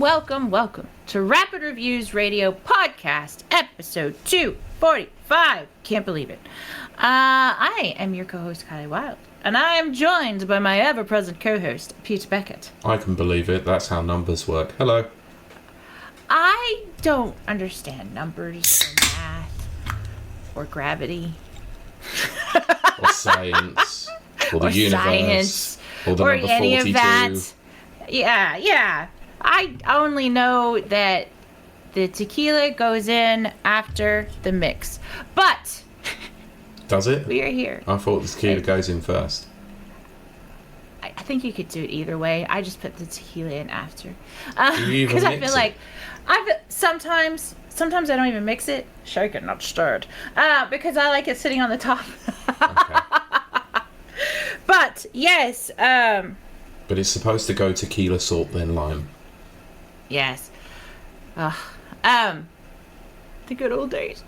welcome to Rapid Reviews Radio Podcast, episode 245. Can't believe it. I am your co-host, Kylie Wilde, and I am joined by my ever-present co-host, Peter Beckett. I can believe it. That's how numbers work. Hello. I don't understand numbers or math or gravity. Or science. Or the universe. Science. Or the or number any 42. of that. Yeah. I only know that the tequila goes in after the mix. But Does it? we are here. I thought the tequila goes in first. I think you could do it either way. I just put the tequila in after. Do you even Because I mix feel it? like sometimes I don't even mix it. Shake it, not stirred. Because I like it sitting on the top. Okay. But yes, But it's supposed to go tequila, salt, then lime. yes. The good old days.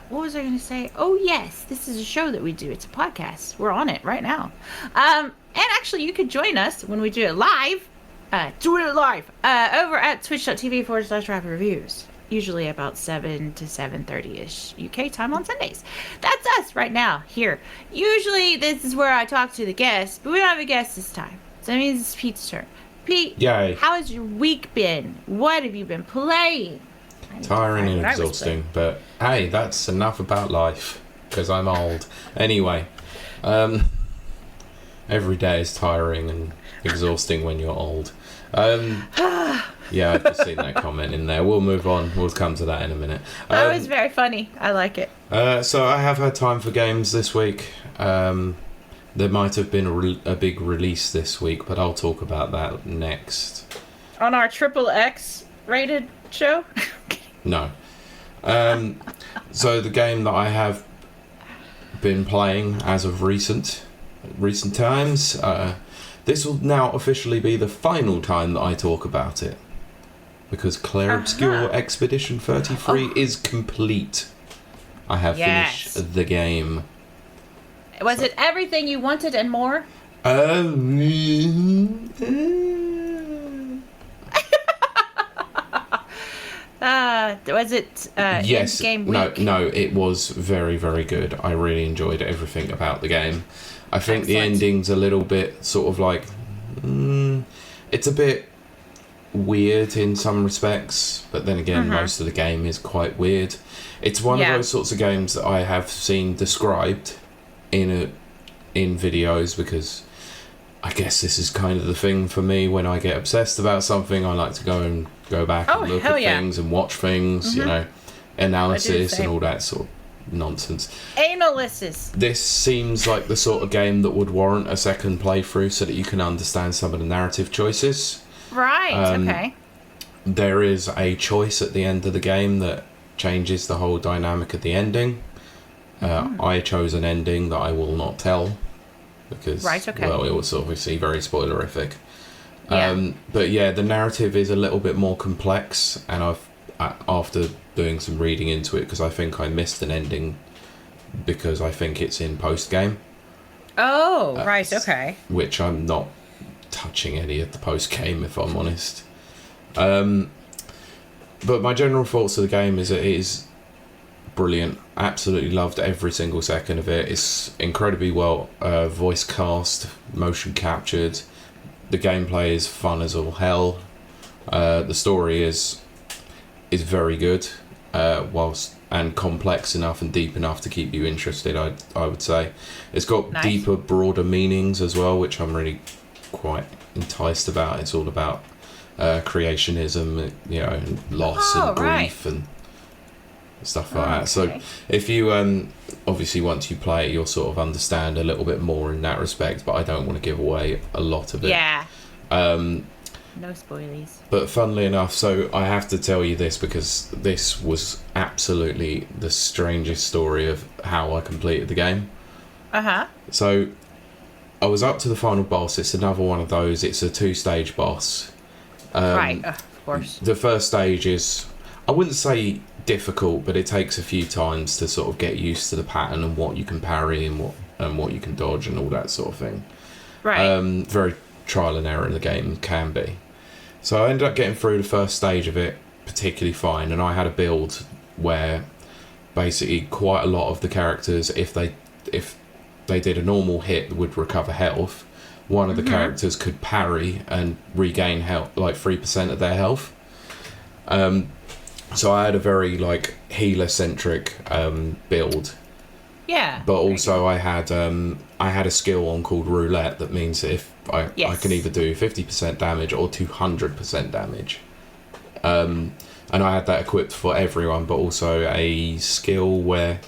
What was I going to say? Oh, yes. This is a show that we do. It's a podcast. We're on it right now. And actually, you could join us when we do it live. Over at twitch.tv/Rapid Reviews. Usually about 7 to 7:30ish UK time on Sundays. That's us right now, here. Usually, this is where I talk to the guests, but we don't have a guest this time. So that means it's Pete's turn. Pete, Yay. how has your week been? What have you been playing? Tiring and What I was exhausting. But hey, that's enough about life. Because I'm old. Anyway. Every day is tiring and exhausting when you're old. Yeah, I've just seen that comment in there. We'll move on. We'll come to that in a minute. That was very funny. I like it. So I have had time for games this week. There might have been a big release this week, but I'll talk about that next. On our triple X rated show? No. So the game that I have been playing as of recent times, this will now officially be the final time that I talk about it. Because Clair Obscur Expedition 33 is complete. I have finished the game. Was it everything you wanted and more? Was it yes. game week? No, it was very, very good. I really enjoyed everything about the game. I think the Excellent. ending's a little bit sort of like... it's a bit weird in some respects, but then again, most of the game is quite weird. It's one of those sorts of games that I have seen described in videos, because I guess this is kind of the thing for me. When I get obsessed about something, I like to go back and look at things and watch things, you know, analysis and all that sort of nonsense. Analysis. This seems like the sort of game that would warrant a second playthrough so that you can understand some of the narrative choices. Right, okay. There is a choice at the end of the game that changes the whole dynamic of the ending. I chose an ending that I will not tell because, well, it was obviously very spoilerific. But yeah, the narrative is a little bit more complex, and after doing some reading into it, because I think I missed an ending because I think it's in post-game. Oh, right, okay. Which I'm not touching any of the post-game, if I'm honest. But my general thoughts of the game is it is brilliant. Absolutely loved every single second of it. It's incredibly well voice cast, motion captured. The gameplay is fun as all hell. The story is very good, whilst and complex enough and deep enough to keep you interested. I would say it's got deeper, broader meanings as well, which I'm really quite enticed about. It's all about creationism, you know, and loss and grief and stuff like that. So if you obviously once you play it, you'll sort of understand a little bit more in that respect, but I don't want to give away a lot of it. No spoilies. But funnily enough, so I have to tell you this because this was absolutely the strangest story of how I completed the game. So I was up to the final boss. It's another one of those. It's a 2-stage boss. Right, of course. The first stage is, I wouldn't say difficult, but it takes a few times to sort of get used to the pattern and what you can parry and what you can dodge and all that sort of thing. Right. Very trial and error in the game can be. So I ended up getting through the first stage of it particularly fine, and I had a build where basically quite a lot of the characters, if they did a normal hit, would recover health. One of the characters could parry and regain health, like 3% of their health. So I had a very like healer centric build. Yeah. But also I had a skill on called roulette that means that if I can either do 50% damage or 200% damage. And I had that equipped for everyone, but also a skill where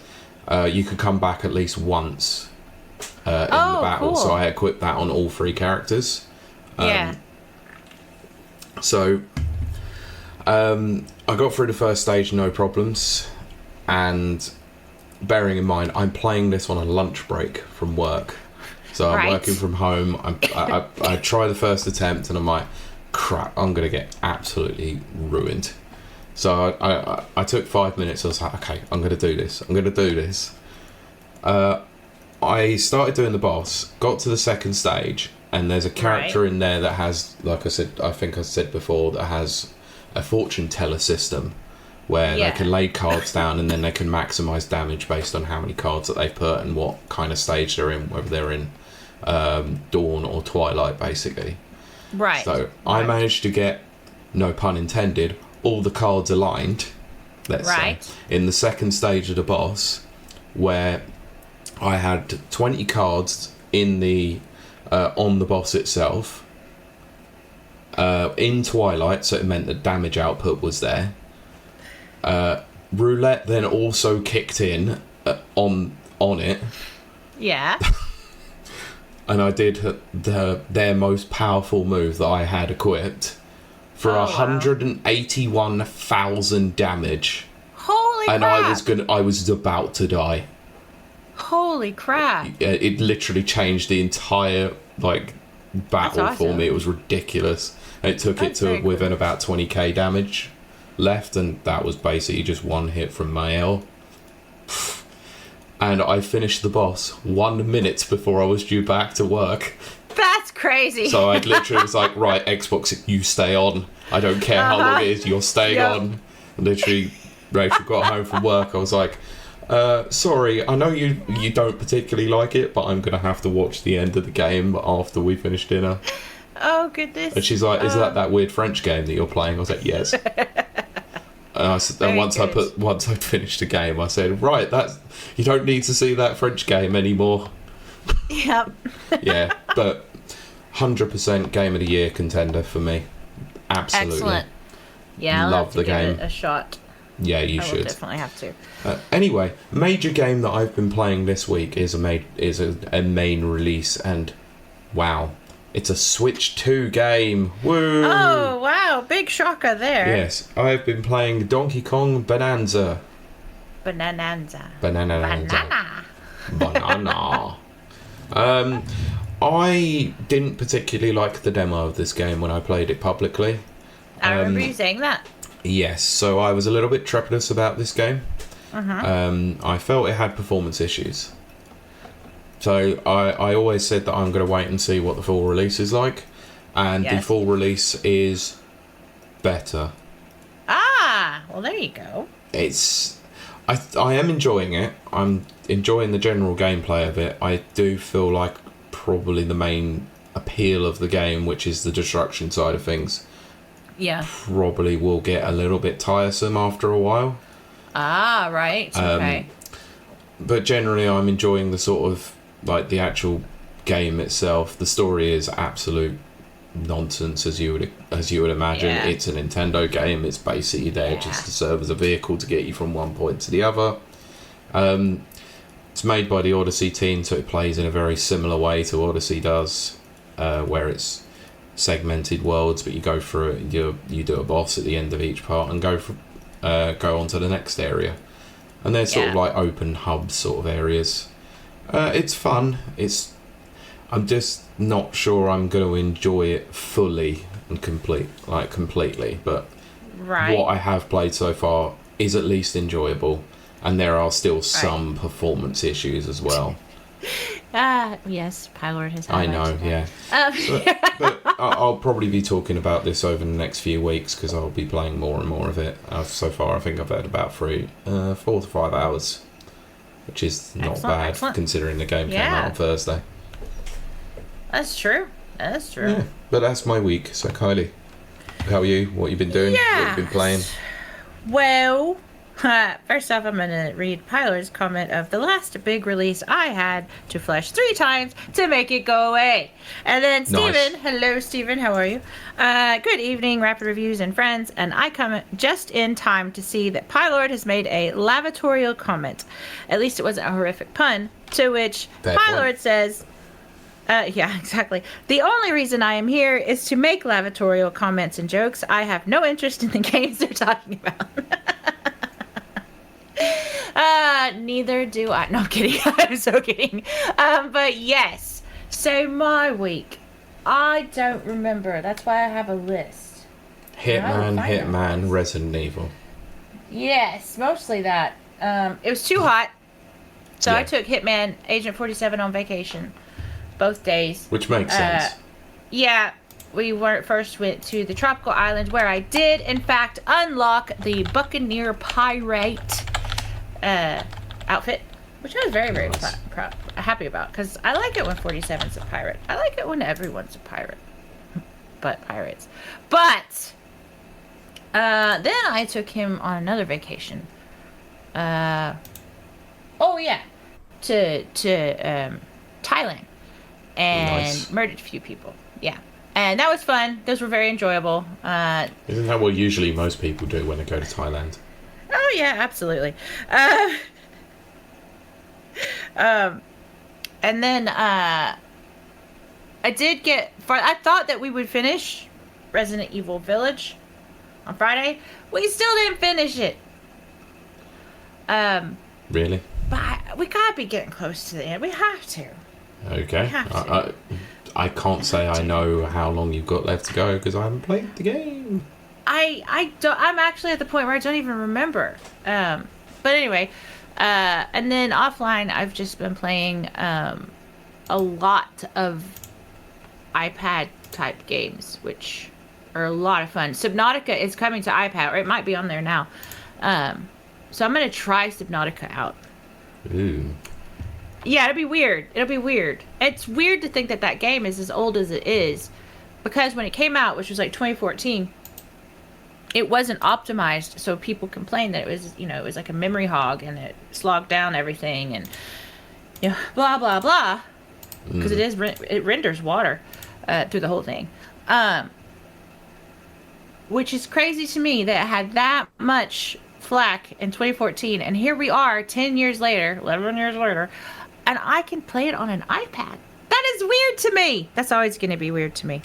you could come back at least once in the battle. Cool. So I equipped that on all 3 characters. So I got through the first stage, no problems. And bearing in mind, I'm playing this on a lunch break from work. So I'm working from home. I try the first attempt and I'm like, crap, I'm going to get absolutely ruined. So I took 5 minutes. I was like, okay, I'm going to do this. I started doing the boss, got to the second stage, and there's a character in there that has, like I think I said before, that has a fortune teller system where they can lay cards down and then they can maximise damage based on how many cards that they've put and what kind of stage they're in, whether they're in dawn or twilight, basically. Right. So I managed to get, no pun intended, all the cards aligned, let's say, in the second stage of the boss, where I had 20 cards in the on the boss itself in twilight, so it meant that damage output was there. Roulette then also kicked in on it. Yeah. And I did their most powerful move that I had equipped for 181,000 damage. Holy crap! And I was about to die. Holy crap! It literally changed the entire battle for me. It was ridiculous. It took it to within about 20k damage left, and that was basically just one hit from Mael. And I finished the boss 1 minute before I was due back to work. That's crazy. So I literally was like, right, Xbox, you stay on. I don't care how long it is, you're staying on. And literally, Rachel got home from work. I was like, sorry, I know you don't particularly like it, but I'm going to have to watch the end of the game after we finish dinner. Oh, goodness. And she's like, is that weird French game that you're playing? I was like, yes. And once I'd finished the game, I said, right, you don't need to see that French game anymore. Yep. Yeah, but 100% game of the year contender for me. Absolutely. Excellent. Yeah, love the game. A shot. Yeah, you should. Will definitely have to. Anyway, major game that I've been playing this week is a main release, and wow, it's a Switch 2 game. Woo! Oh wow, big shocker there. Yes, I've been playing Donkey Kong Bananza. Bananza. Banana. I didn't particularly like the demo of this game when I played it publicly. I remember you saying that. Yes, so I was a little bit trepidatious about this game. I felt it had performance issues. So I always said that I'm going to wait and see what the full release is like. And the full release is better. Ah, well there you go. I am enjoying it. I'm enjoying the general gameplay of it. I do feel like probably the main appeal of the game, which is the destruction side of things, probably will get a little bit tiresome after a while. Ah, right. Okay. But generally I'm enjoying the sort of the actual game itself. The story is absolute nonsense, as you would imagine. It's a Nintendo game. It's basically there just to serve as a vehicle to get you from one point to the other. It's made by the Odyssey team, so it plays in a very similar way to Odyssey does, where it's segmented worlds, but you go through it, you do a boss at the end of each part and go on to the next area. And they're sort of like open hub sort of areas. It's fun. I'm just not sure I'm going to enjoy it fully and completely, but what I have played so far is at least enjoyable, and there are still some performance issues as well. Yes, Pylord has I highlights. know, yeah. But I'll probably be talking about this over the next few weeks because I'll be playing more and more of it. So far, I think I've had about 4 to 5 hours, which is not bad considering the game came out on Thursday. That's true. That's true. Yeah, but that's my week. So, Kylie, how are you? What you been doing? Yeah. What you been playing? Well, first off, I'm going to read Pylord's comment of the last big release I had to flush 3 times to make it go away. And then Steven, hello Steven, how are you? Good evening, Rapid Reviews and friends. And I come just in time to see that Pylord has made a lavatorial comment. At least it wasn't a horrific pun. To which Pylord says... yeah, exactly. The only reason I am here is to make lavatorial comments and jokes. I have no interest in the games they're talking about. Neither do I. No, I'm kidding. I'm so kidding. But yes. So my week. I don't remember. That's why I have a list. Hitman, Resident Evil. Yes, mostly that. It was too hot. So I took Hitman Agent 47 on vacation. Both days. Which makes sense. Yeah. We went to the tropical island where I did, in fact, unlock the Buccaneer Pirate outfit, which I was very, very happy about, because I like it when 47's a pirate. I like it when everyone's a pirate. But pirates. But then I took him on another vacation. To Thailand. And murdered a few people. Yeah. And that was fun. Those were very enjoyable. Isn't that what usually most people do when they go to Thailand? Oh, yeah, absolutely. And then I thought that we would finish Resident Evil Village on Friday. We still didn't finish it. Really? But we gotta be getting close to the end. We have to. Okay. I can't say I know how long you've got left to go because I haven't played the game. I'm actually at the point where I don't even remember. But anyway, and then offline I've just been playing a lot of iPad type games, which are a lot of fun. Subnautica is coming to iPad, or it might be on there now. So I'm gonna try Subnautica out. Ooh. Yeah, it'll be weird. It's weird to think that game is as old as it is, because when it came out, which was like 2014, it wasn't optimized, so people complained that it was like a memory hog and it slogged down everything and blah blah blah, because it renders water through the whole thing, which is crazy to me that it had that much flack in 2014, and here we are 11 years later, and I can play it on an iPad. That is weird to me. That's always going to be weird to me.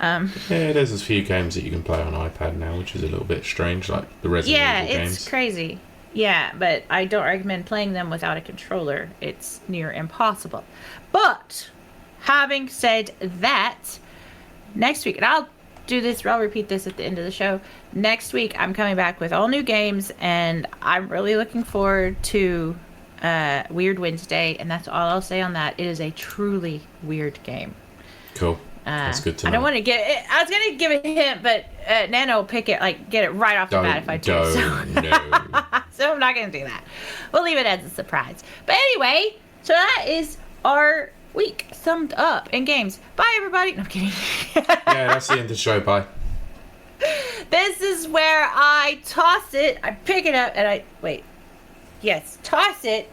Yeah, there's a few games that you can play on iPad now, which is a little bit strange, like the Resident Evil games. Yeah, it's crazy. Yeah, but I don't recommend playing them without a controller. It's near impossible. But, having said that, next week, and I'll repeat this at the end of the show. Next week, I'm coming back with all new games, and I'm really looking forward to Weird Wednesday, and that's all I'll say on that. It is a truly weird game. Cool. That's good to know. I don't want to give it. I was going to give it a hint, but Nano will get it right off the bat if I do. No. So I'm not going to do that. We'll leave it as a surprise. But anyway, so that is our week summed up in games. Bye, everybody. No, I'm kidding. Yeah, that's the end of the show. Bye. This is where I toss it. I pick it up and toss it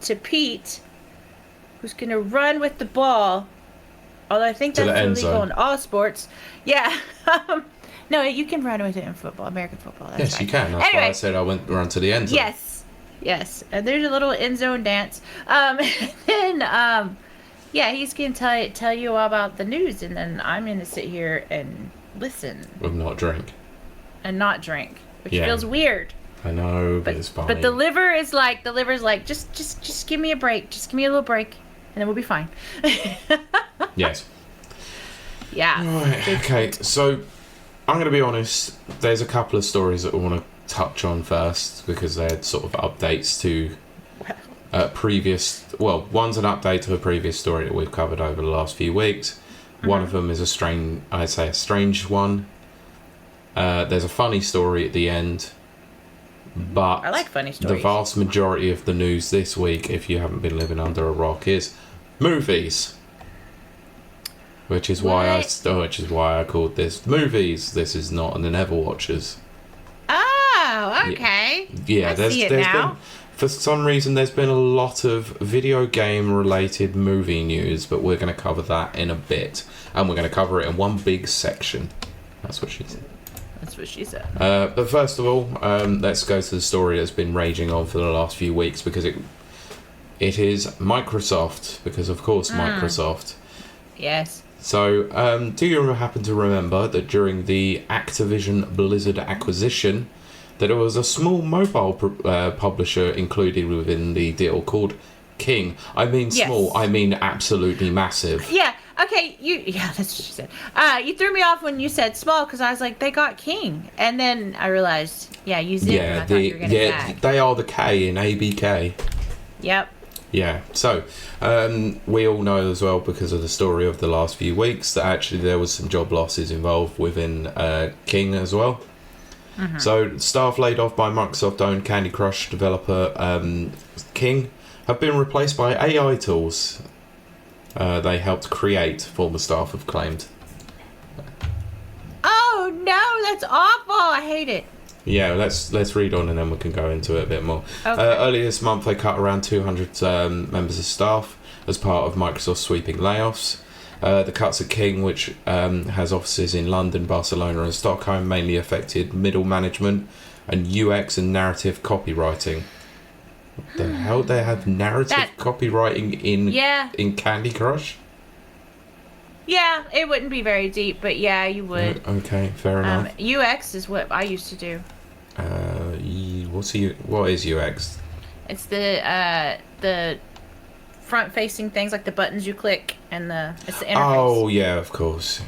to Pete, who's going to run with the ball. Although I think that's illegal in all sports. Yeah. No, you can run with it in football, American football. That's yes, right. You can. That's why I said I went run to the end zone. Yes. And there's a little end zone dance. Then, he's going to tell you all about the news, and then I'm going to sit here and listen. With not drink. And not drink, which feels weird. I know, but it's fine. But the liver's like, just give me a break. Just give me a little break, and then we'll be fine. Yes. Yeah. Right, okay, so I'm going to be honest, there's a couple of stories that I want to touch on first, because they're sort of updates to one's an update to a previous story that we've covered over the last few weeks. One of them is a strange one. There's a funny story at the end, but I like funny stories. The vast majority of the news this week, if you haven't been living under a rock, is movies. Which is why I called this movies. This is not an Never Watchers. Oh, okay. Yeah, I see it now. For some reason, there's been a lot of video game related movie news, but we're going to cover that in a bit, and we're going to cover it in one big section. That's what she said. That's what she said. But first of all, let's go to the story that's been raging on for the last few weeks, because it is Microsoft, because of course Microsoft. Yes. So, do you happen to remember that during the Activision Blizzard acquisition, that there was a small mobile publisher included within the deal called King? I mean small, yes. I mean absolutely massive. Yeah, okay, that's what she said. You threw me off when you said small, because I was like, they got King. And then I realized, you zipped, and I thought you were going to gag. They are the K in ABK. Yep. Yeah, so we all know as well, because of the story of the last few weeks, that actually there was some job losses involved within King as well. Mm-hmm. So staff laid off by Microsoft-owned Candy Crush developer King have been replaced by AI tools they helped create, former staff have claimed. Oh no, that's awful! I hate it. Yeah, let's read on and then we can go into it a bit more. Okay. Earlier this month, they cut around 200 members of staff as part of Microsoft's sweeping layoffs. The cuts at King, which has offices in London, Barcelona and Stockholm, mainly affected middle management and UX and narrative copywriting. What the hell? They have narrative copywriting in Candy Crush? Yeah, it wouldn't be very deep, but yeah, you would. Okay, fair enough. UX is what I used to do. What is UX? It's the front-facing things, like the buttons you click, and it's the interface. Oh yeah, of course.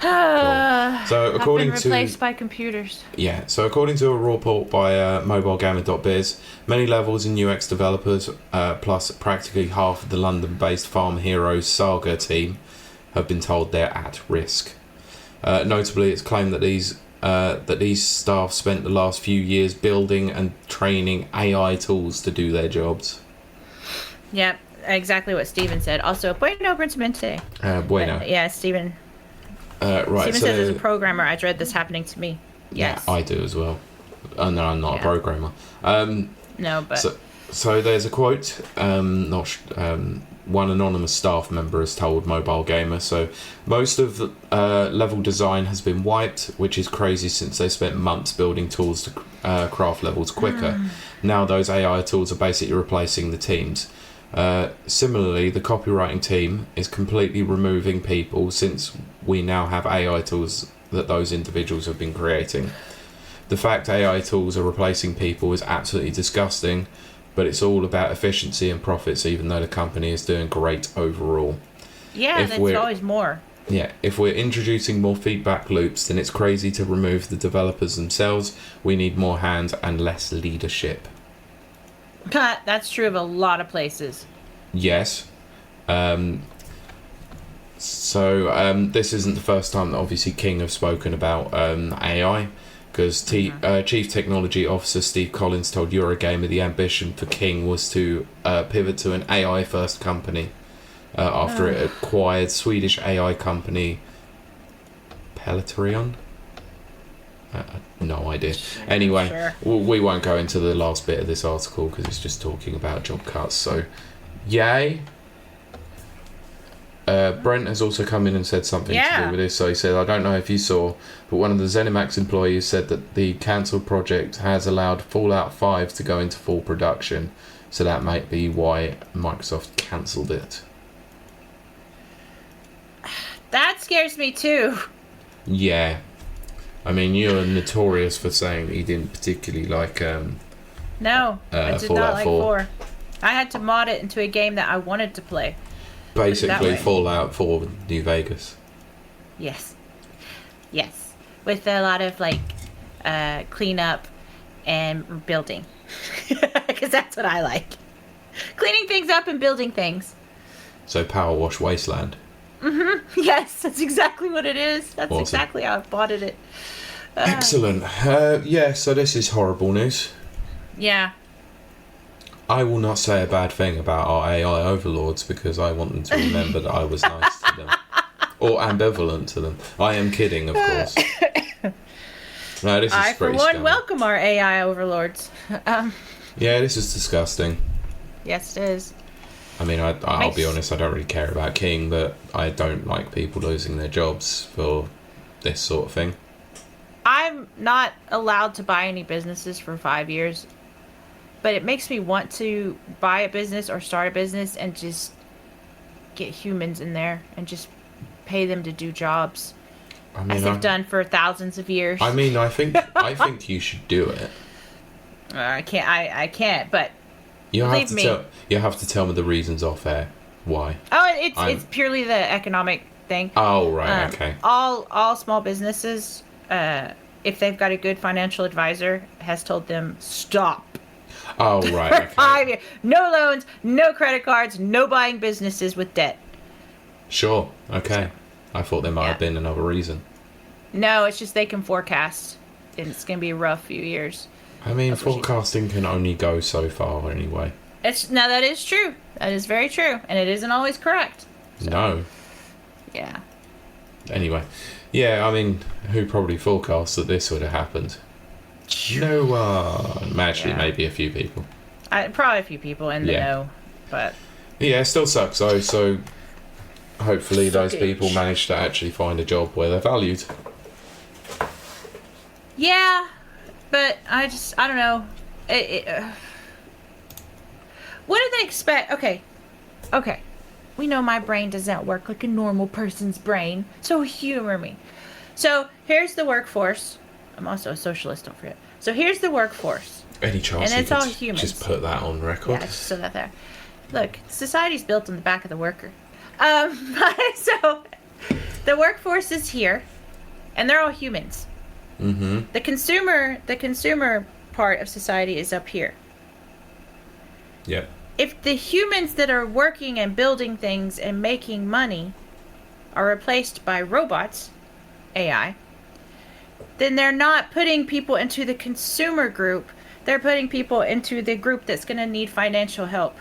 Cool. So according I've been replaced by computers. Yeah, so according to a report by mobilegamer.biz, many levels in UX developers, plus practically half of the London-based Farm Heroes Saga team, have been told they're at risk. Notably, it's claimed that these staff spent the last few years building and training AI tools to do their jobs. Yep, exactly what Steven said. Also, bueno principalmente. Bueno. Yeah, Steven. Right. Steven says as a programmer, I dread this happening to me. Yes. Yeah, I do as well. No, I'm not a programmer. No, but... So there's a quote, one anonymous staff member has told Mobile Gamer, so most of the level design has been wiped, which is crazy since they spent months building tools to craft levels quicker. Now those AI tools are basically replacing the teams. Similarly, the copywriting team is completely removing people since we now have AI tools that those individuals have been creating. The fact AI tools are replacing people is absolutely disgusting, but it's all about efficiency and profits, even though the company is doing great overall. Yeah, that's always more. Yeah, if we're introducing more feedback loops, then it's crazy to remove the developers themselves. We need more hands and less leadership. That's true of a lot of places. Yes. So this isn't the first time that obviously King have spoken about AI, because Chief Technology Officer Steve Collins told Eurogamer the ambition for King was to pivot to an AI first company after it acquired Swedish AI company Peloterion. No idea. Anyway, sure. We won't go into the last bit of this article because it's just talking about job cuts. So, yay. Brent has also come in and said something to do with this. So he said, I don't know if you saw, but one of the ZeniMax employees said that the cancelled project has allowed Fallout 5 to go into full production. So that might be why Microsoft cancelled it. That scares me too. Yeah. I mean, you're notorious for saying that you didn't particularly like No, I did Fallout not like 4. I had to mod it into a game that I wanted to play. Basically, Fallout 4 New Vegas. Yes. Yes. With a lot of, like, cleanup and building. because that's what I like. Cleaning things up and building things. So Power Wash Wasteland. Yes, that's exactly what it is. That's Awesome. exactly how I plotted it. Excellent. Yeah, so this is horrible news. Yeah. I will not say a bad thing about our AI overlords because I want them to remember that I was nice to them. Or ambivalent to them. I am kidding, of course. No, this is I, for pretty one, scummy. welcome our AI overlords. Yeah, this is disgusting. Yes, it is. I mean, I'll be honest, I don't really care about King, but I don't like people losing their jobs for this sort of thing. I'm not allowed to buy any businesses for 5 years, but it makes me want to buy a business or start a business and just get humans in there and just pay them to do jobs I mean, as they've done for thousands of years. I mean, I think you should do it. I can't, but You believe me. You have to tell me the reasons off air. Why? it's purely the economic thing. Oh, right, okay. All small businesses, if they've got a good financial advisor, has told them stop. Oh, right, For okay. 5 years. No loans, no credit cards, no buying businesses with debt. Sure, okay. I thought there might Yeah. have been another reason. No, it's just they can forecast. And it's going to be a rough few years. I mean, That's what she forecasting can only go so far anyway. Now that is true. That is very true. And it isn't always correct. No. Yeah. Anyway. Yeah, I mean, who probably forecast that this would have happened? No one. Actually, Yeah. maybe a few people. Probably a few people in the Yeah. know. But Yeah, it still sucks though, so hopefully those Suckage. people manage to actually find a job where they're valued. yeah. But I don't know. What do they expect? Okay. We know my brain doesn't work like a normal person's brain, so humor me. So here's the workforce. I'm also a socialist, don't forget. So here's the workforce. Any chance And you it's all could humans. just put that on record? Yeah, just so that there. Look, society's built on the back of the worker. So the workforce is here, and they're all humans. Mm-hmm. The consumer part of society is up here. Yep. If the humans that are working and building things and making money are replaced by robots, AI, then they're not putting people into the consumer group. They're putting people into the group that's going to need financial help.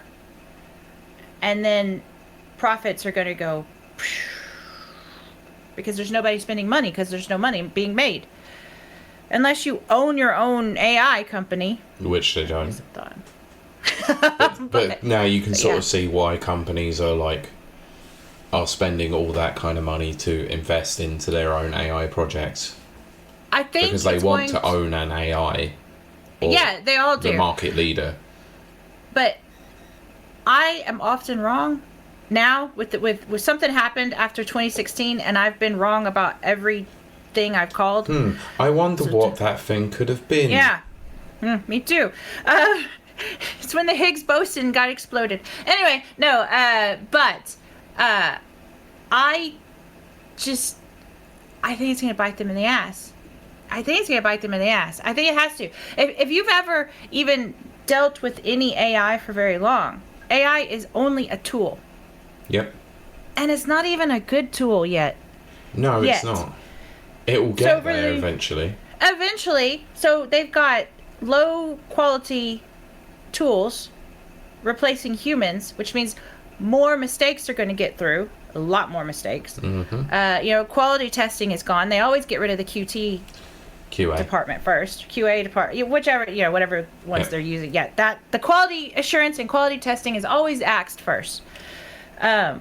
And then profits are going to go because there's nobody spending money because there's no money being made. Unless you own your own AI company. Which they don't. Is a thought. But now you can sort yeah. of see why companies are spending all that kind of money to invest into their own AI projects. I think Because they it's want going to own an AI. Or Yeah, they all do. the market leader. But I am often wrong. Now with something happened after 2016, and I've been wrong about everything I've called. I wonder what that thing could have been. Yeah, me too. It's when the Higgs boson got exploded. Anyway, no. But I think it's gonna bite them in the ass. I think it has to. If you've ever even dealt with any AI for very long, AI is only a tool. Yep. And it's not even a good tool yet. No, Yet. it's not. It will get there really- eventually. Eventually, so they've got low quality tools replacing humans, which means more mistakes are going to get through. A lot more mistakes. Mm-hmm. Quality testing is gone. They always get rid of the QT QA. department first. QA department, whichever, whatever ones Yeah. they're using. Yeah, that the quality assurance and quality testing is always axed first,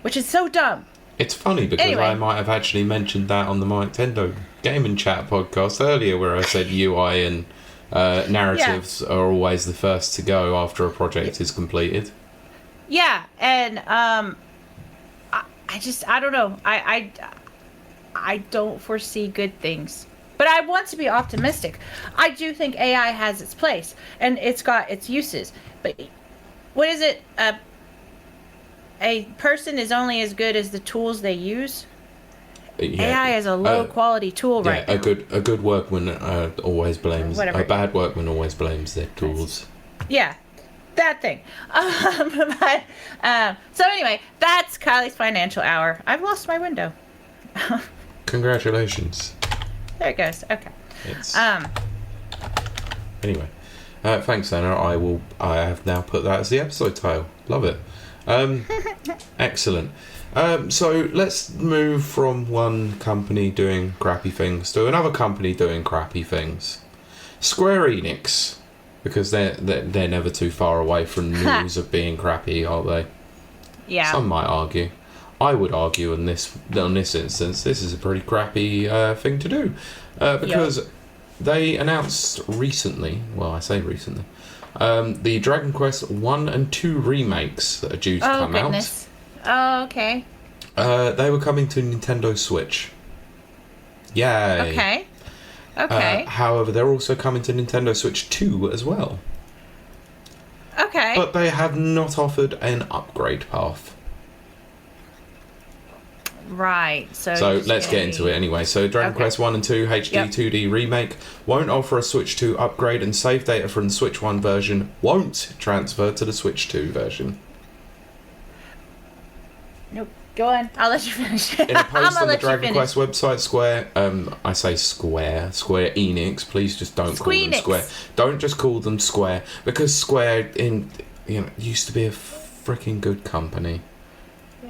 which is so dumb. It's funny because Anyway. I might have actually mentioned that on the Nintendo Game and Chat podcast earlier, where I said UI and narratives are always the first to go after a project is completed. Yeah, and I don't know. I don't foresee good things. But I want to be optimistic. I do think AI has its place and it's got its uses. But what is it? A person is only as good as the tools they use. Yeah. AI is a low quality tool Yeah, right now. a good workman always blames Whatever. a bad workman always blames their tools. Yeah. that thing. So anyway, that's Kylie's financial hour. I've lost my window. Congratulations. There it goes. Okay. It's... Anyway, thanks, Anna. I have now put that as the episode title. Love it. Excellent. So let's move from one company doing crappy things to another company doing crappy things. Square Enix, because they're never too far away from news of being crappy, are they? Yeah. Some might argue. I would argue on this instance, this is a pretty crappy thing to do, because they announced recently. Well, I say recently. The Dragon Quest 1 and 2 remakes that are due to come out. Oh, okay. They were coming to Nintendo Switch. Yay. Okay. Okay. However, they're also coming to Nintendo Switch 2 as well. Okay. But they have not offered an upgrade path. Right. So let's get into it anyway. So Dragon Quest 1 and 2 HD 2D remake won't offer a Switch 2 upgrade, and save data from the Switch 1 version won't transfer to the Switch 2 version. Nope. Go on. I'll let you finish. In a post on the Dragon Quest website, Square Enix, please just don't call them Square. Don't just call them Square, because Square used to be a freaking good company.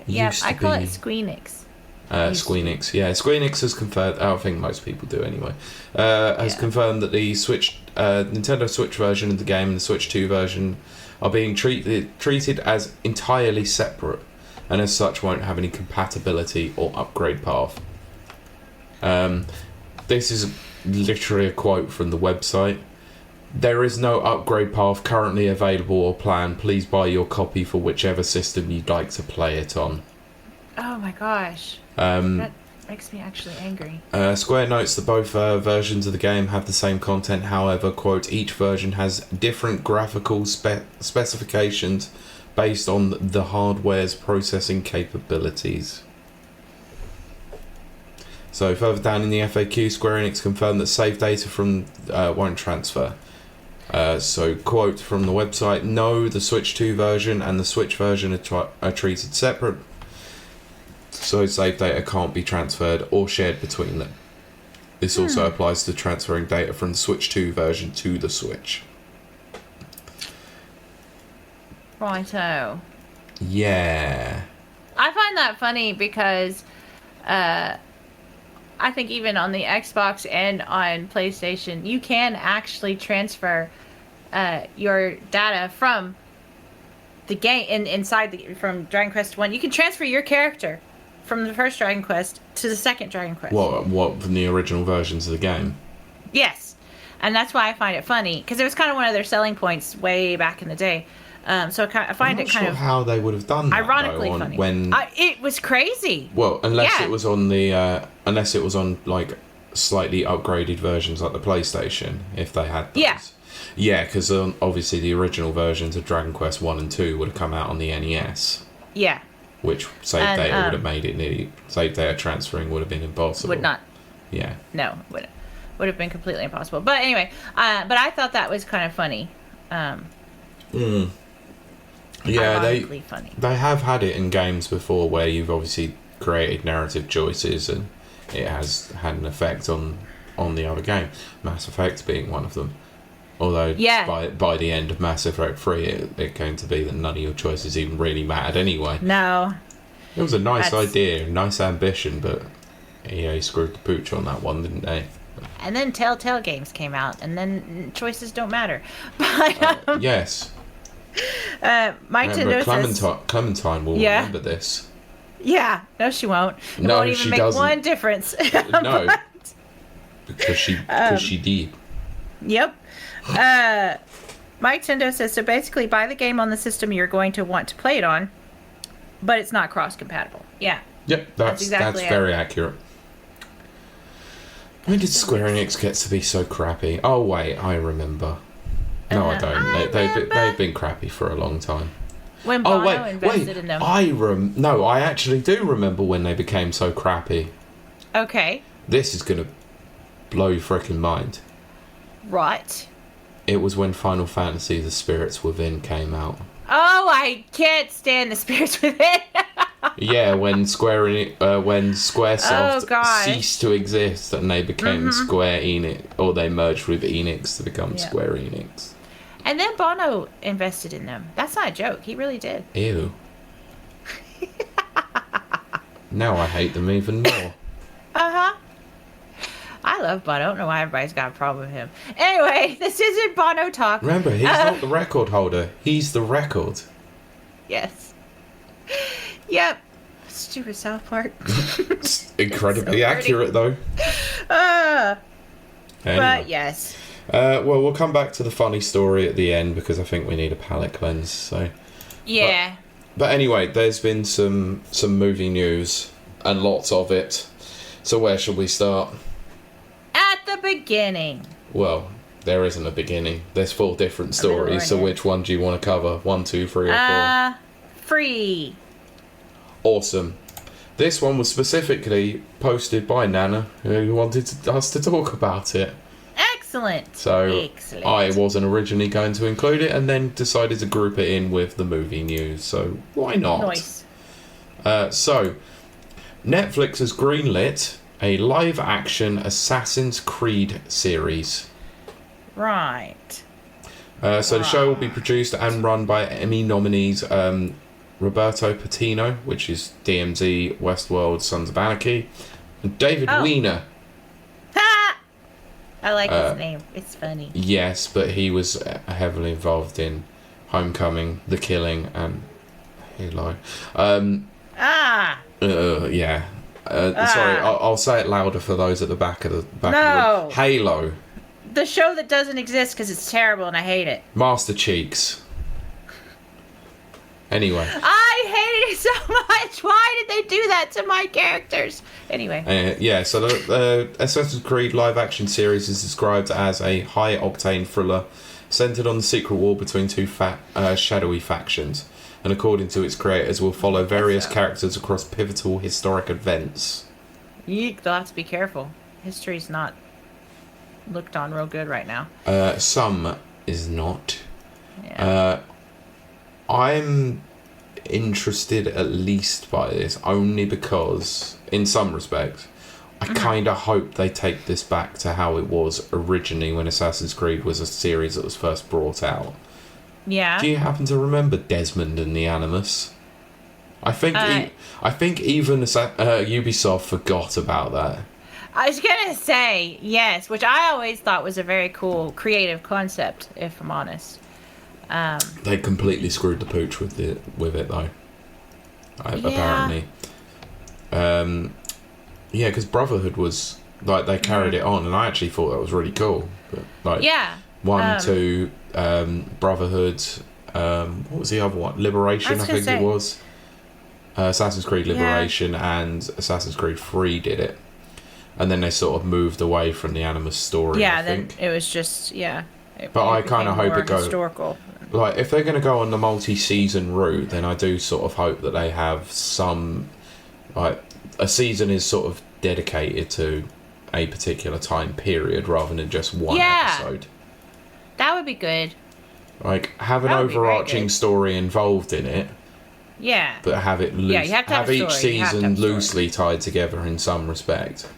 Yeah, I call it Squeenix. Squeenix, yeah. Squeenix has confirmed, I think most people do anyway, has confirmed that the Switch, Nintendo Switch version of the game and the Switch 2 version are being treated as entirely separate, and as such won't have any compatibility or upgrade path. This is literally a quote from the website. There is no upgrade path currently available or planned. Please buy your copy for whichever system you'd like to play it on. Oh my gosh. That makes me actually angry. Square notes that both versions of the game have the same content. However, quote, each version has different graphical specifications based on the hardware's processing capabilities. So further down in the FAQ, Square Enix confirmed that save data from won't transfer. So quote from the website, no, the Switch 2 version and the Switch version are treated separate, so save data can't be transferred or shared between them. This also applies to transferring data from the Switch 2 version to the Switch. Righto. Yeah. I find that funny because I think even on the Xbox and on PlayStation, you can actually transfer your data from the game from Dragon Quest 1. You can transfer your character from the first Dragon Quest to the second Dragon Quest. What from the original versions of the game? Yes. And that's why I find it funny, because it was kind of one of their selling points way back in the day. So I find it kind of how they would have done that, ironically funny. When it was crazy. Well, unless it was on like slightly upgraded versions like the PlayStation, if they had those. Yeah, because obviously the original versions of Dragon Quest 1 and 2 would have come out on the NES. Yeah. Which save data would have made it nearly... Save data transferring would have been impossible. Would not. Yeah. No, would have been completely impossible. But anyway, but I thought that was kind of funny. Yeah, funny. They have had it in games before where you've obviously created narrative choices and it has had an effect on the other game. Mass Effect being one of them. Although by the end of Mass Effect 3 it came to be that none of your choices even really mattered anyway. No. It was a nice idea, nice ambition, but EA screwed the pooch on that one, didn't they? And then Telltale games came out, and then choices don't matter. But yes. Mike Tendo says Clementine will remember this. Yeah, no, she won't. It no, won't even she make doesn't. one difference. No, because she did. Yep. Mike Tendo says, so basically buy the game on the system you're going to want to play it on, but it's not cross-compatible. Yeah. Yep, that's very accurate. When did Square Enix get to be so crappy? Oh, wait, I remember. No, I don't. They've been crappy for a long time. When Bono invested in them. I actually do remember when they became so crappy. Okay. This is going to blow your freaking mind. Right. It was when Final Fantasy: The Spirits Within came out. Oh, I can't stand the Spirits Within. Yeah, when Squaresoft gosh. ceased to exist and they became Square Enix, or they merged with Enix to become Square Enix. And then Bono invested in them. That's not a joke. He really did. Ew. Now I hate them even more. Uh-huh. I love Bono. I don't know why everybody's got a problem with him. Anyway, this isn't Bono talk. Remember, he's not the record holder. He's the record. Yes. Yep. Stupid South Park. Incredibly accurate, though. Anyway. But yes. Well, we'll come back to the funny story at the end because I think we need a palate cleanse. So. Yeah. But anyway, there's been some movie news and lots of it. So where should we start? At the beginning. Well, there isn't a beginning. There's 4 different stories. So which one do you want to cover? 1, 2, 3, or 4? Free. Awesome. This one was specifically posted by Nana, who wanted us to talk about it. Excellent. So I wasn't originally going to include it, and then decided to group it in with the movie news. So why not? Nice. So Netflix has greenlit a live-action Assassin's Creed series. Right. So the show will be produced and run by Emmy nominees Roberto Patino, which is DMZ, Westworld, Sons of Anarchy, and David Weiner. Ha! I like his name. It's funny. Yes, but he was heavily involved in Homecoming, The Killing, and Halo. Yeah. Sorry, I'll say it louder for those at the back of the room. Halo. The show that doesn't exist because it's terrible and I hate it. Master Cheeks. Anyway. I hated it so much. Why did they do that to my characters? Anyway. So the Assassin's Creed live-action series is described as a high-octane thriller centered on the secret war between 2 shadowy factions. And according to its creators, will follow various characters across pivotal historic events. They'll have to be careful. History's not looked on real good right now. Some is not. Yeah. I'm interested at least by this, only because, in some respects, I kind of hope they take this back to how it was originally when Assassin's Creed was a series that was first brought out. Yeah. Do you happen to remember Desmond and the Animus? I think even Ubisoft forgot about that. I was gonna say yes, which I always thought was a very cool creative concept, if I'm honest. They completely screwed the pooch with it though. Apparently. Because Brotherhood was like they carried it on, and I actually thought that was really cool. But, like 1, 2, Brotherhood. What was the other one? Liberation, I think it was. Assassin's Creed Liberation and Assassin's Creed 3 did it, and then they sort of moved away from the Animus story. I think. Then it was just But I kind of hope it goes historical. Like, if they're going to go on the multi-season route, then I do sort of hope that they have some, like, a season is sort of dedicated to a particular time period rather than just one episode. That would be good. Like, have an overarching story involved in it. Yeah. But have it loose. You have to have each season loosely tied together in some respect.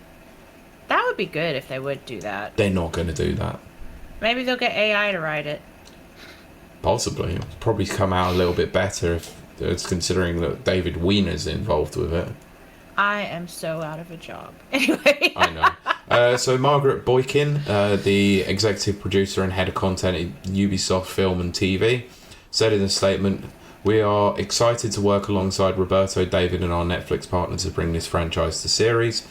That would be good if they would do that. They're not going to do that. Maybe they'll get AI to write it. Possibly. It'll probably come out a little bit better if it's considering that David Weiner's involved with it. I am so out of a job. Anyway. I know. So Margaret Boykin, the executive producer and head of content at Ubisoft Film and TV, said in a statement, "We are excited to work alongside Roberto, David and our Netflix partner to bring this franchise to series.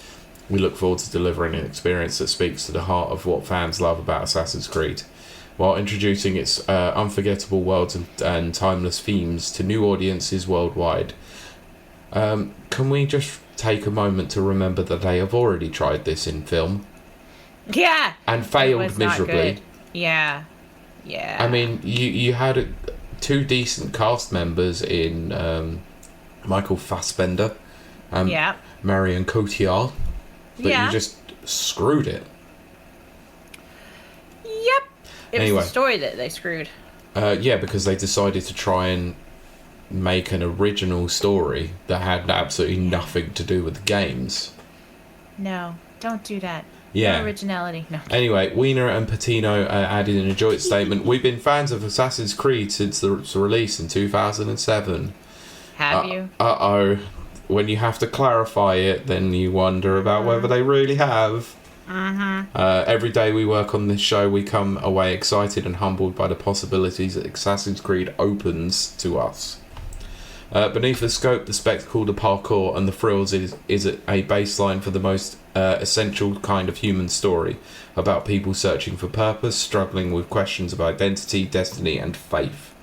We look forward to delivering an experience that speaks to the heart of what fans love about Assassin's Creed, while introducing its unforgettable worlds and timeless themes to new audiences worldwide." Can we just take a moment to remember that they have already tried this in film? Yeah. And failed miserably. Yeah. I mean, you had 2 decent cast members in Michael Fassbender and Marion Cotillard, but you just screwed it. Yep. It was Anyway. the story that they screwed. Yeah, because they decided to try and make an original story that had absolutely nothing to do with the games. No, don't do that. Yeah. No originality. No. Anyway, Wiener and Patino added in a joint statement, "We've been fans of Assassin's Creed since its release in 2007. Have you? Uh-oh. When you have to clarify it, then you wonder about whether they really have. Every day we work on this show, we come away excited and humbled by the possibilities that Assassin's Creed opens to us. Beneath the scope, the spectacle, the parkour, and the thrills is a baseline for the most essential kind of human story, about people searching for purpose, struggling with questions of identity, destiny, and faith."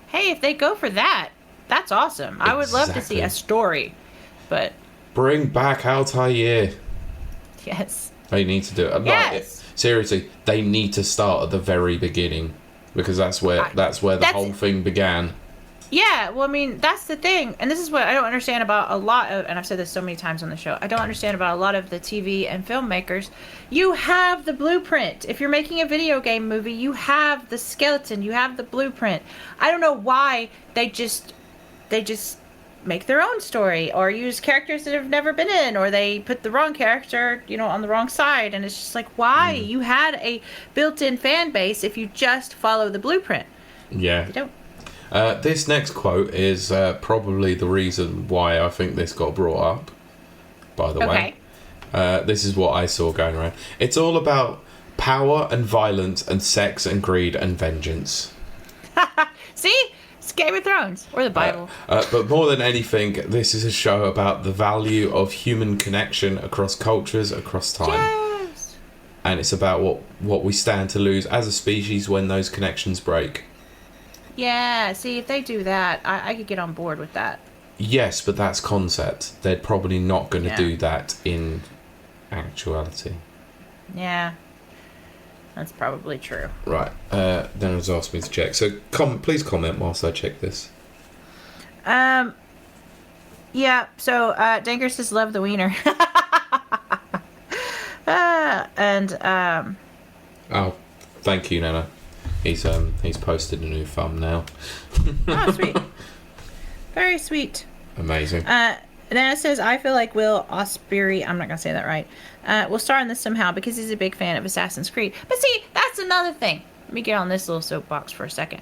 Hey, if they go for that, that's awesome. I would love to see a story, but Bring back Altair. yes. They need to do it. Yes. Seriously, they need to start at the very beginning, because that's where the whole thing began. Yeah, well, I mean, that's the thing. And this is what I don't understand about a lot of, and I've said this so many times on the show, I don't understand about a lot of the TV and filmmakers. You have the blueprint. If you're making a video game movie, you have the skeleton, you have the blueprint. I don't know why they just make their own story, or use characters that have never been in, or they put the wrong character, on the wrong side. And it's just like, why? You had a built-in fan base if you just follow the blueprint. Yeah. You don't. This next quote is probably the reason why I think this got brought up, by the way. This is what I saw going around. "It's all about power and violence and sex and greed and vengeance." See? It's Game of Thrones. Or the Bible. But more than anything, this is a show about the value of human connection across cultures, across time. Yes! And it's about what we stand to lose as a species when those connections break. Yeah, see, if they do that, I could get on board with that. Yes, but that's concept. They're probably not going to do that in actuality. Yeah, that's probably true. Right. Then it was asked me to check. So please comment whilst I check this. Yeah, so Danker says love the wiener. Oh, thank you, Nana. He's posted a new thumbnail. Oh, sweet. Very sweet. Amazing. Nana says, I feel like Will Osbury, I'm not going to say that right, will star in this somehow because he's a big fan of Assassin's Creed. But see, that's another thing. Let me get on this little soapbox for a second.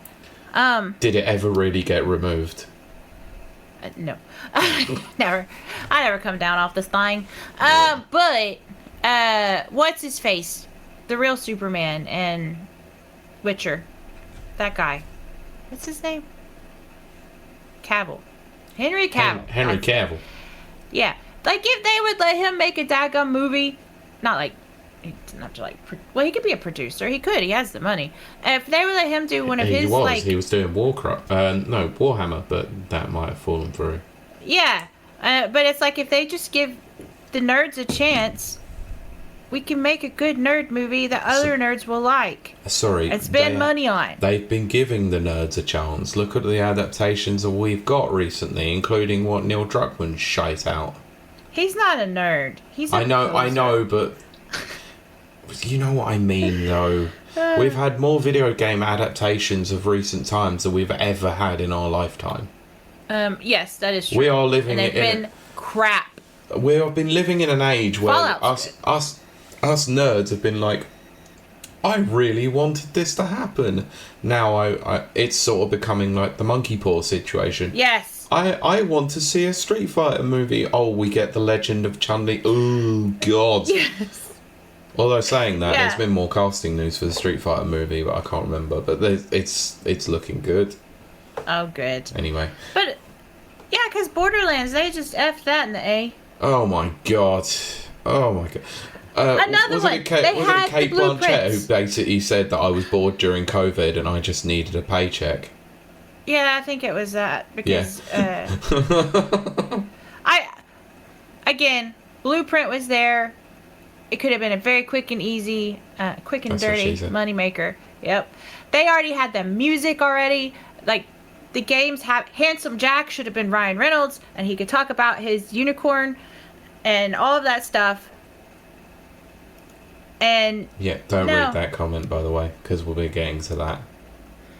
Did it ever really get removed? No. Never. I never come down off this thing. But, what's his face? The real Superman and Witcher. That guy. What's his name? Cavill. Henry Cavill. Henry Cavill. Yeah. Like, if they would let him make a daggum movie, not to well, he could be a producer. He could. He has the money. If they would let him do one of his, He was doing Warhammer, but that might have fallen through. Yeah. But it's like, if they just give the nerds a chance, we can make a good nerd movie that other nerds will like. Sorry. And spend money on. They've been giving the nerds a chance. Look at the adaptations that we've got recently, including what Neil Druckmann shite out. He's not a nerd. He's a I know, but you know what I mean, though. We've had more video game adaptations of recent times than we've ever had in our lifetime. Yes, that is true. We are living and they've been crap. We have been living in an age where Fallout's us nerds have been like, I really wanted this to happen. Now it's sort of becoming like the monkey paw situation. Yes. I want to see a Street Fighter movie. Oh, we get the Legend of Chun-Li. Oh, God. Yes. Although saying that, there's been more casting news for the Street Fighter movie, but I can't remember. But it's looking good. Oh, good. Anyway. But, yeah, because Borderlands, they just F'd that in the A. Oh, my God. Oh, my God. Another one. Wasn't it Kate Blanchett who basically said that I was bored during COVID and I just needed a paycheck? Yeah, I think it was that. Because, again, Blueprint was there. It could have been a very quick and easy, quick and dirty moneymaker. Yep. They already had the music already. Like, the games have... Handsome Jack should have been Ryan Reynolds, and he could talk about his unicorn and all of that stuff. And Yeah, don't no. read that comment, by the way, because we'll be getting to that.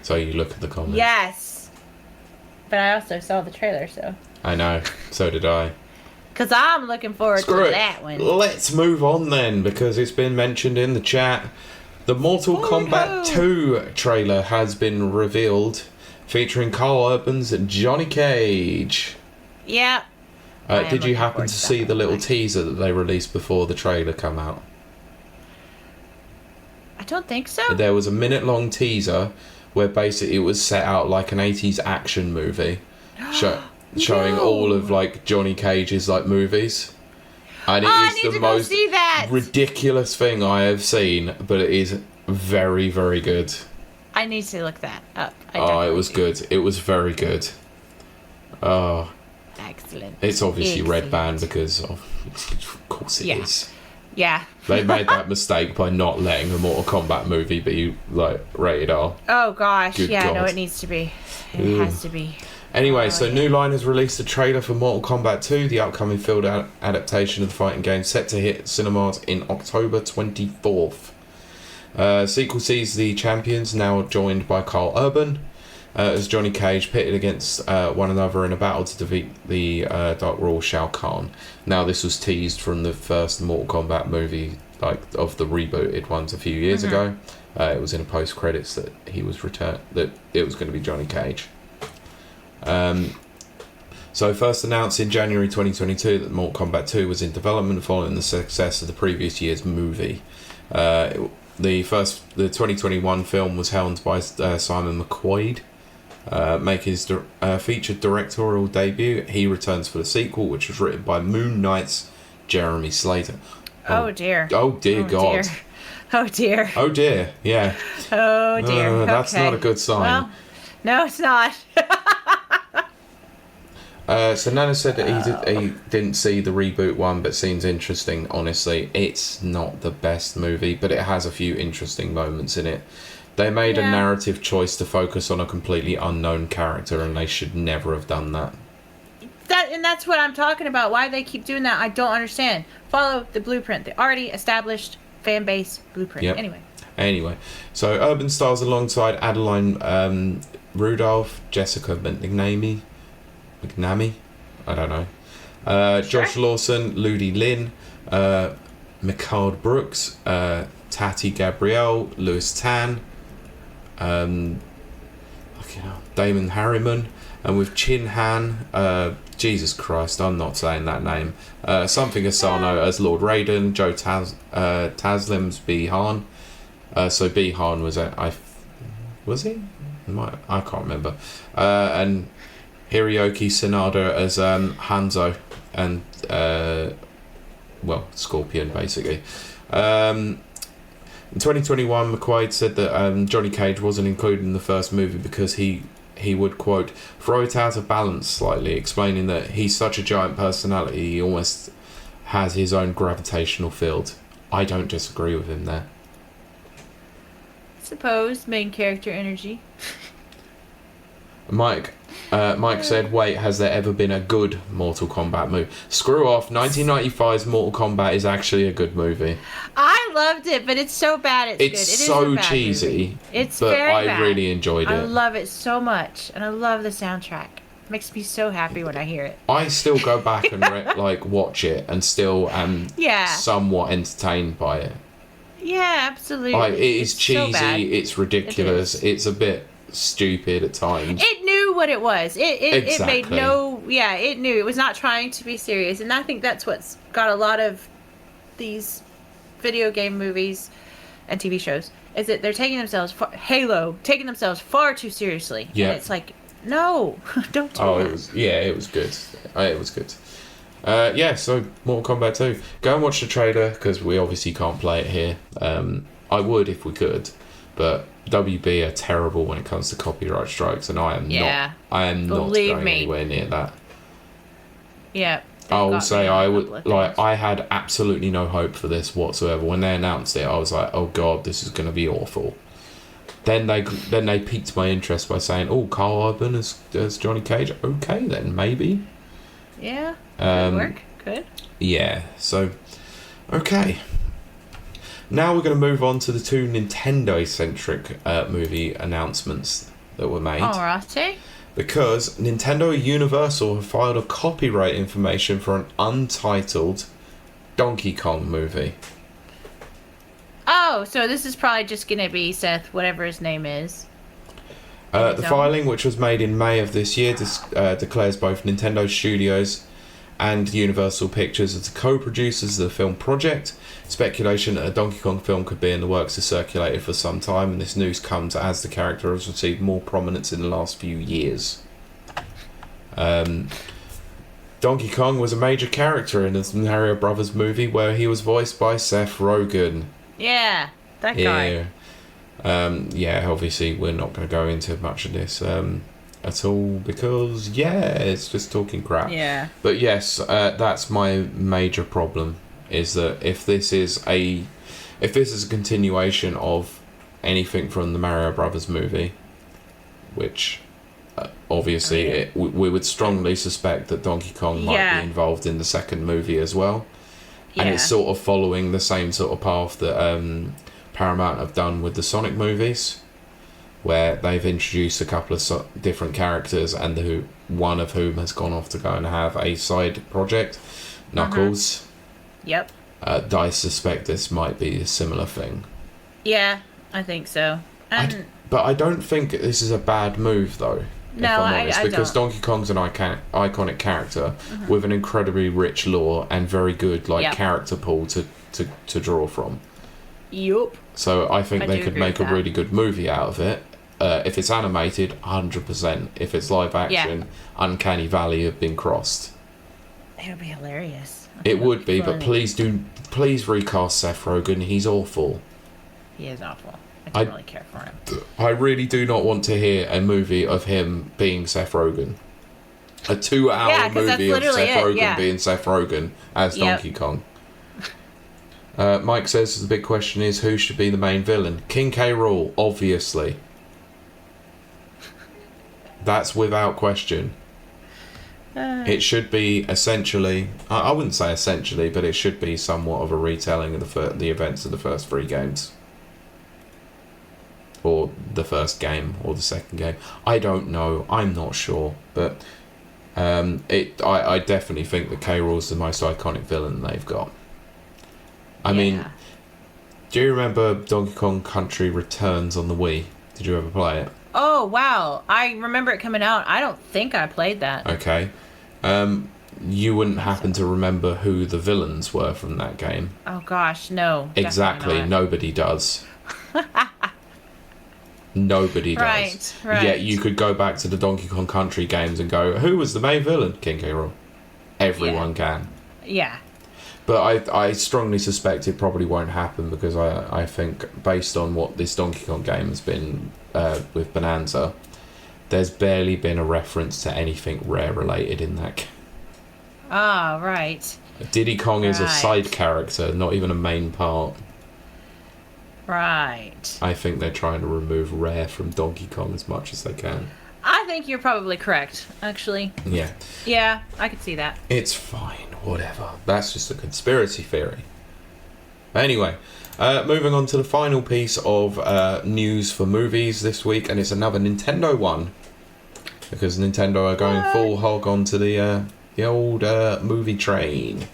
So you look at the comments. Yes. But I also saw the trailer, so. I know. So did I. Because I'm looking forward Screw to it. that one. Let's move on then, because it's been mentioned in the chat. The Mortal Kombat 2 trailer has been revealed, featuring Carl Urban's Johnny Cage. Yeah. Did you happen to see the little teaser that they released before the trailer come out? I don't think so. There was a minute-long teaser where basically it was set out like an 80s action movie, showing all of like Johnny Cage's like movies. And it is the most ridiculous thing I have seen, but it is very, very good. I need to look that up. It was good. It was very good. Oh. Excellent. It's obviously Red Band because of course it is. Yeah. They made that mistake by not letting a Mortal Kombat movie be like rated R. Oh gosh, Good God. no, it needs to be. It has to be. Anyway, New Line has released a trailer for Mortal Kombat 2, the upcoming film adaptation of the fighting game, set to hit cinemas in October 24th. Sequel sees the champions now joined by Carl Urban as Johnny Cage pitted against one another in a battle to defeat the Dark Lord Shao Kahn. Now, this was teased from the first Mortal Kombat movie, like of the rebooted ones a few years ago. It was in a post credits that he was that it was going to be Johnny Cage. So first announced in January 2022 that Mortal Kombat 2 was in development following the success of the previous year's movie. The 2021 film was helmed by Simon McQuaid, making his featured directorial debut. He returns for the sequel, which was written by Moon Knight's Jeremy Slater. Oh dear. Oh dear God. Dear. Oh dear. Oh dear. Yeah. Oh dear. That's not a good sign. Well, no, it's not. So Nana said that he didn't see the reboot one, but seems interesting. Honestly, it's not the best movie, but it has a few interesting moments in it. They made a narrative choice to focus on a completely unknown character, and they should never have done that. That's what I'm talking about. Why they keep doing that, I don't understand. Follow the blueprint, the already established fan base blueprint. Yep. Anyway, so Urban stars alongside Adeline Rudolph, Jessica McNamee, I don't know. Josh Lawson, Ludi Lin, Micard Brooks, Tati Gabrielle, Lewis Tan, Damon Harriman, and with Chin Han, Jesus Christ, I'm not saying that name. Something Asano as Lord Raiden, Joe Taslim's Bihan. So Bihan was he? I can't remember. And Hiroyuki Sanada as Hanzo and Scorpion basically. In 2021, McQuaid said that Johnny Cage wasn't included in the first movie because he would, quote, throw it out of balance slightly, explaining that he's such a giant personality he almost has his own gravitational field. I don't disagree with him there. Suppose main character energy. Mike said, wait, has there ever been a good Mortal Kombat movie? Screw off. 1995's Mortal Kombat is actually a good movie. I loved it, but it's so bad it's good. It's so cheesy. Movie. It's but very I bad. really enjoyed it. I love it so much, and I love the soundtrack. It makes me so happy when I hear it. I still go back and watch it and still am somewhat entertained by it. Yeah, absolutely. It is cheesy. So it's ridiculous. It's a bit stupid at times. It knew what it was. It made Exactly. it knew. It was not trying to be serious. And I think that's what's got a lot of these video game movies and TV shows, is that they're taking themselves, taking themselves far too seriously. Yeah. And it's like, no, don't do that. It was good. It was good. So Mortal Kombat 2. Go and watch the trailer, because we obviously can't play it here. I would if we could, but WB are terrible when it comes to copyright strikes, and I am not going anywhere near that. Yeah. I will say I had absolutely no hope for this whatsoever. When they announced it, I was like, oh god, this is going to be awful. Then they piqued my interest by saying, oh, Carl Urban as Johnny Cage. Okay then, maybe. Yeah. Good work. Good. Yeah. So, okay. Now we're going to move on to the two Nintendo-centric movie announcements that were made. Alrighty. Because Nintendo and Universal have filed a copyright information for an untitled Donkey Kong movie. Oh, so this is probably just going to be Seth, whatever his name is. The filing, which was made in May of this year, declares both Nintendo Studios and Universal Pictures as the co-producers of the film project. Speculation that a Donkey Kong film could be in the works has circulated for some time, and this news comes as the character has received more prominence in the last few years. Donkey Kong was a major character in the Mario Brothers movie, where he was voiced by Seth Rogen. Yeah, that guy. Yeah, obviously we're not going to go into much of this at all because, it's just talking crap. Yeah. But yes, that's my major problem, is that if this is a continuation of anything from the Mario Brothers movie, which obviously we would strongly suspect that Donkey Kong might be involved in the second movie as well. And it's sort of following the same sort of path that Paramount have done with the Sonic movies, where they've introduced a couple of different characters, and one of whom has gone off to go and have a side project, Knuckles. Yep. I suspect this might be a similar thing. Yeah, I think so. But I don't think this is a bad move, though. No, if I'm honest, I because don't. Donkey Kong's an iconic character with an incredibly rich lore and very good character pool to draw from. Yup. So I think they could make a really good movie out of it. If it's animated, 100%. If it's live action, Uncanny Valley have been crossed. It would be hilarious. It would be, but please recast Seth Rogen. He's awful. He is awful. I don't really care for him. I really do not want to hear a movie of him being Seth Rogen. A 2-hour movie of Seth Rogen being Seth Rogen as Donkey Kong. Mike says the big question is, who should be the main villain? King K. Rool, obviously. That's without question. It should be essentially, I wouldn't say essentially, but it should be somewhat of a retelling of the events of the first 3 games. Or the first game, or the second game. I don't know. I'm not sure. But I definitely think that K. Rool's the most iconic villain they've got. I mean, do you remember Donkey Kong Country Returns on the Wii? Did you ever play it? Oh, wow. I remember it coming out. I don't think I played that. Okay. You wouldn't happen to remember who the villains were from that game? Oh, gosh, no. Exactly. Nobody does. Nobody does. Right. Yet you could go back to the Donkey Kong Country games and go, who was the main villain? King K. Rool. Everyone can. Yeah. But I strongly suspect it probably won't happen, because I think, based on what this Donkey Kong game has been with Bananza, there's barely been a reference to anything Rare related in that game. Ah, right. Diddy Kong is a side character, not even a main part. Right. I think they're trying to remove Rare from Donkey Kong as much as they can. I think you're probably correct, actually. Yeah. Yeah, I could see that. It's fine, whatever. That's just a conspiracy theory. Anyway, moving on to the final piece of news for movies this week, and it's another Nintendo one. Because Nintendo are going full hog onto the old movie train.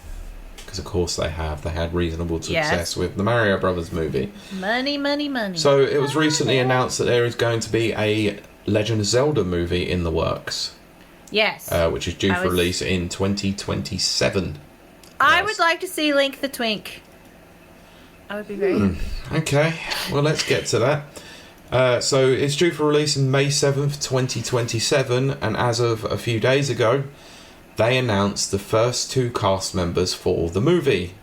Because of course they have. They had reasonable success with the Mario Brothers movie. Money, money, money. So it was recently announced that there is going to be a Legend of Zelda movie in the works. Yes. Which is due for release in 2027. I would like to see Link the Twink. I would be very happy. Okay, well, let's get to that. So it's due for release in May 7th, 2027, and as of a few days ago, they announced the first 2 cast members for the movie.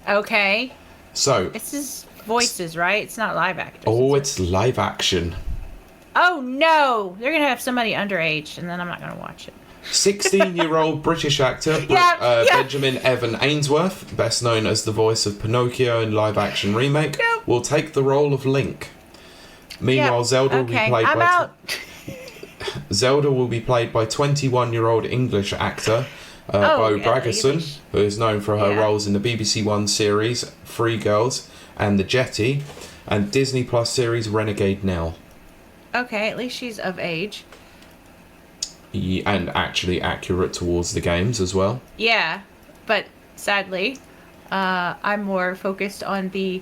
Okay. So this is voices, right? It's not live actors. Oh, it's live action. Oh no! They're gonna have somebody underage, and then I'm not gonna watch it. 16-year-old British actor Benjamin Evan Ainsworth, best known as the voice of Pinocchio in live-action remake, will take the role of Link. Meanwhile, Zelda will be played by Zelda will be played by 21-year-old English actor Bo yeah, Braggerson, who is known for her roles in the BBC One series Free Girls and The Jetty, and Disney Plus series Renegade Nell. Okay, at least she's of age. And actually accurate towards the games as well. Yeah, but sadly, I'm more focused on the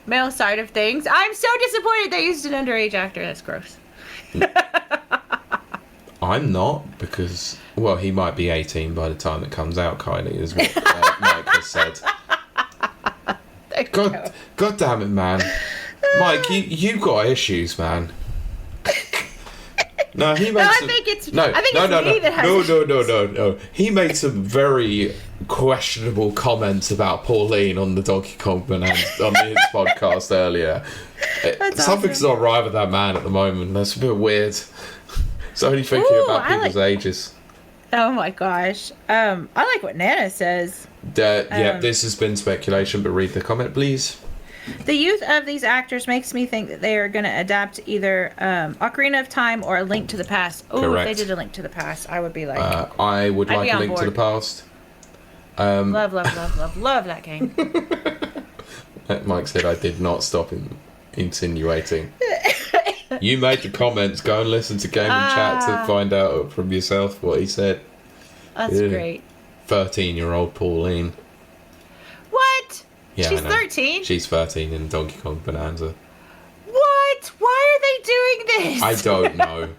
male side of things. I'm so disappointed they used an underage actor. That's gross. I'm not, because, well, he might be 18 by the time it comes out, Kylie, is what Mike has said. God damn it, man. Mike, you got issues, man. No, he made some... No. He made some very questionable comments about Pauline on the Donkey Kong Bananza on his podcast earlier. Something's not right with that man at the moment. That's a bit weird. It's only thinking about people's ages. Oh my gosh. I like what Nana says. This has been speculation, but read the comment, please. The youth of these actors makes me think that they are going to adapt either Ocarina of Time or A Link to the Past. Oh, if they did A Link to the Past, I would be like... I would like A Link to the Past. Love that game. Mike said I did not stop insinuating. You made the comments. Go and listen to Game and Chat to find out from yourself what he said. That's great. 13-year-old Pauline. What? Yeah, she's 13? She's 13 in Donkey Kong Bonanza. What? Why are they doing this? I don't know.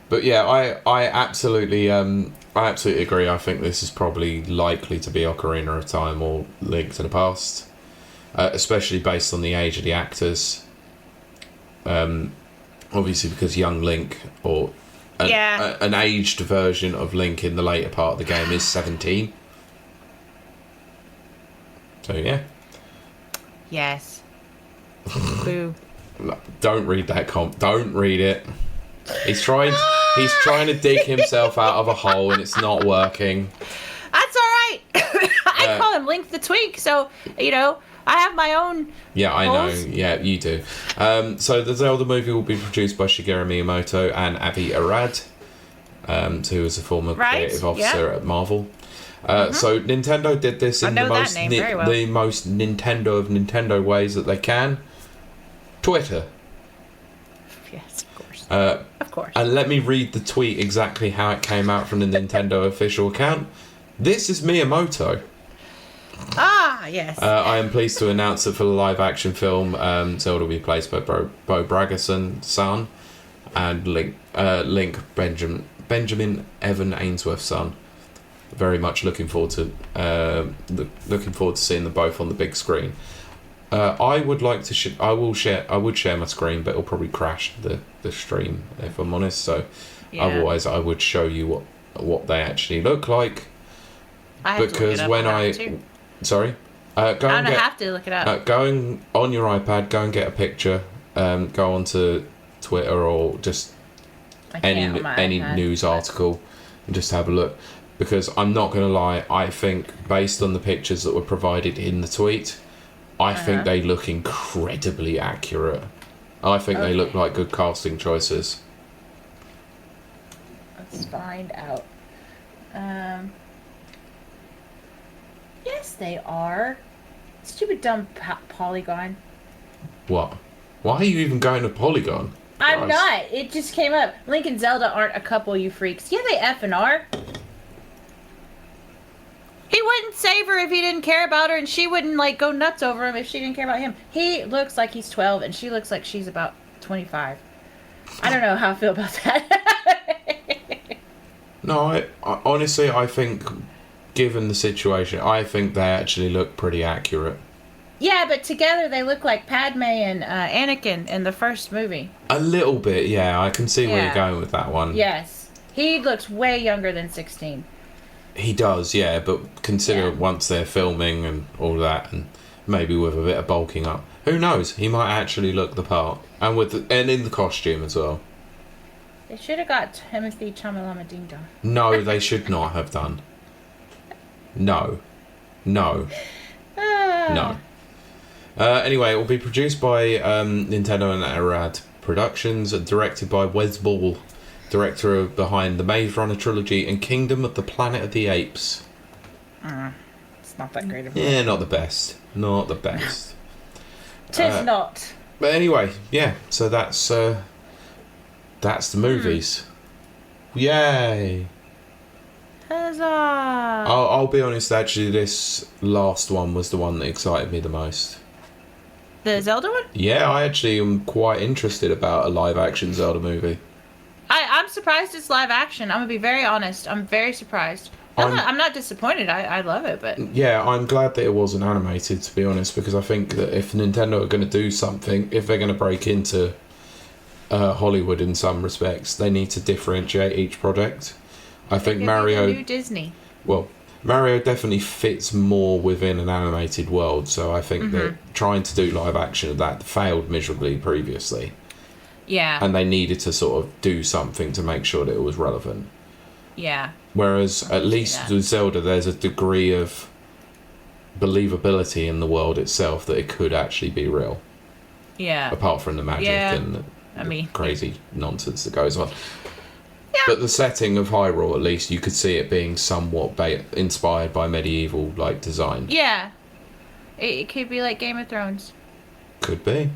But yeah, I absolutely agree. I think this is probably likely to be Ocarina of Time or Link to the Past. Especially based on the age of the actors. Obviously because young Link, or an aged version of Link in the later part of the game is 17. So yeah. Yes. Boo. Don't read that Don't read it. He's trying to dig himself out of a hole and it's not working. That's alright. I call him Link the Twink, so, I have my own. Yeah, I holes. know. Yeah, you do. So the Zelda movie will be produced by Shigeru Miyamoto and Avi Arad, who is a former creative officer at Marvel. So Nintendo did this in the most Nintendo of Nintendo ways that they can. Twitter. Yes, of course. Of course. And let me read the tweet exactly how it came out from the Nintendo official account. This is Miyamoto. Yes. I am pleased to announce that for the live-action film, Zelda will be played by Bo Braggerson's son and Link Benjamin Evan Ainsworth's son. Very much looking forward to seeing them both on the big screen. I would like to. I would share my screen, but it'll probably crash the stream if I'm honest. So, otherwise, I would show you what they actually look like. Because when sorry, have to look it up. Going on your iPad, go and get a picture. Go onto Twitter or just any news article and just have a look. Because I'm not going to lie, I think based on the pictures that were provided in the tweet, I think they look incredibly accurate. I think they look like good casting choices. Let's find out. Yes, they are. Stupid dumb Polygon. What? Why are you even going to Polygon? I'm not. It just came up. Link and Zelda aren't a couple, you freaks. Yeah, they effing are. He wouldn't save her if he didn't care about her, and she wouldn't, go nuts over him if she didn't care about him. He looks like he's 12, and she looks like she's about 25. I don't know how I feel about that. No, I honestly, I think, given the situation, I think they actually look pretty accurate. Yeah, but together they look like Padme and Anakin in the first movie. A little bit, yeah. I can see where you're going with that one. Yes. He looks way younger than 16. He does, yeah, but consider once they're filming and all that, and maybe with a bit of bulking up, who knows? He might actually look the part, and in the costume as well. They should have got Timothy Chamalama Ding Dong. No, they should not have done. No. Anyway, it will be produced by Nintendo and Arad Productions, directed by Wes Ball, director behind the Maze Runner trilogy and Kingdom of the Planet of the Apes. It's not that great of a Yeah, not the best. Not the best. Tis not. But anyway, yeah. So that's the movies. Yay! Huzzah! I'll be honest. Actually, this last one was the one that excited me the most. The Zelda one? Yeah, I actually am quite interested about a live-action Zelda movie. I'm surprised it's live action. I'm gonna be very honest. I'm very surprised. I'm not disappointed. I love it, but yeah, I'm glad that it wasn't animated, to be honest, because I think that if Nintendo are going to do something, if they're going to break into Hollywood in some respects, they need to differentiate each project. I think Mario, new Disney. Well, Mario definitely fits more within an animated world, so I think that trying to do live action of that failed miserably previously. Yeah. And they needed to sort of do something to make sure that it was relevant. Yeah. Whereas at least with Zelda, there's a degree of believability in the world itself that it could actually be real. Yeah. Apart from the magic and the crazy nonsense that goes on. Yeah. But the setting of Hyrule, at least, you could see it being somewhat inspired by medieval like design. Yeah. It could be like Game of Thrones. Could be.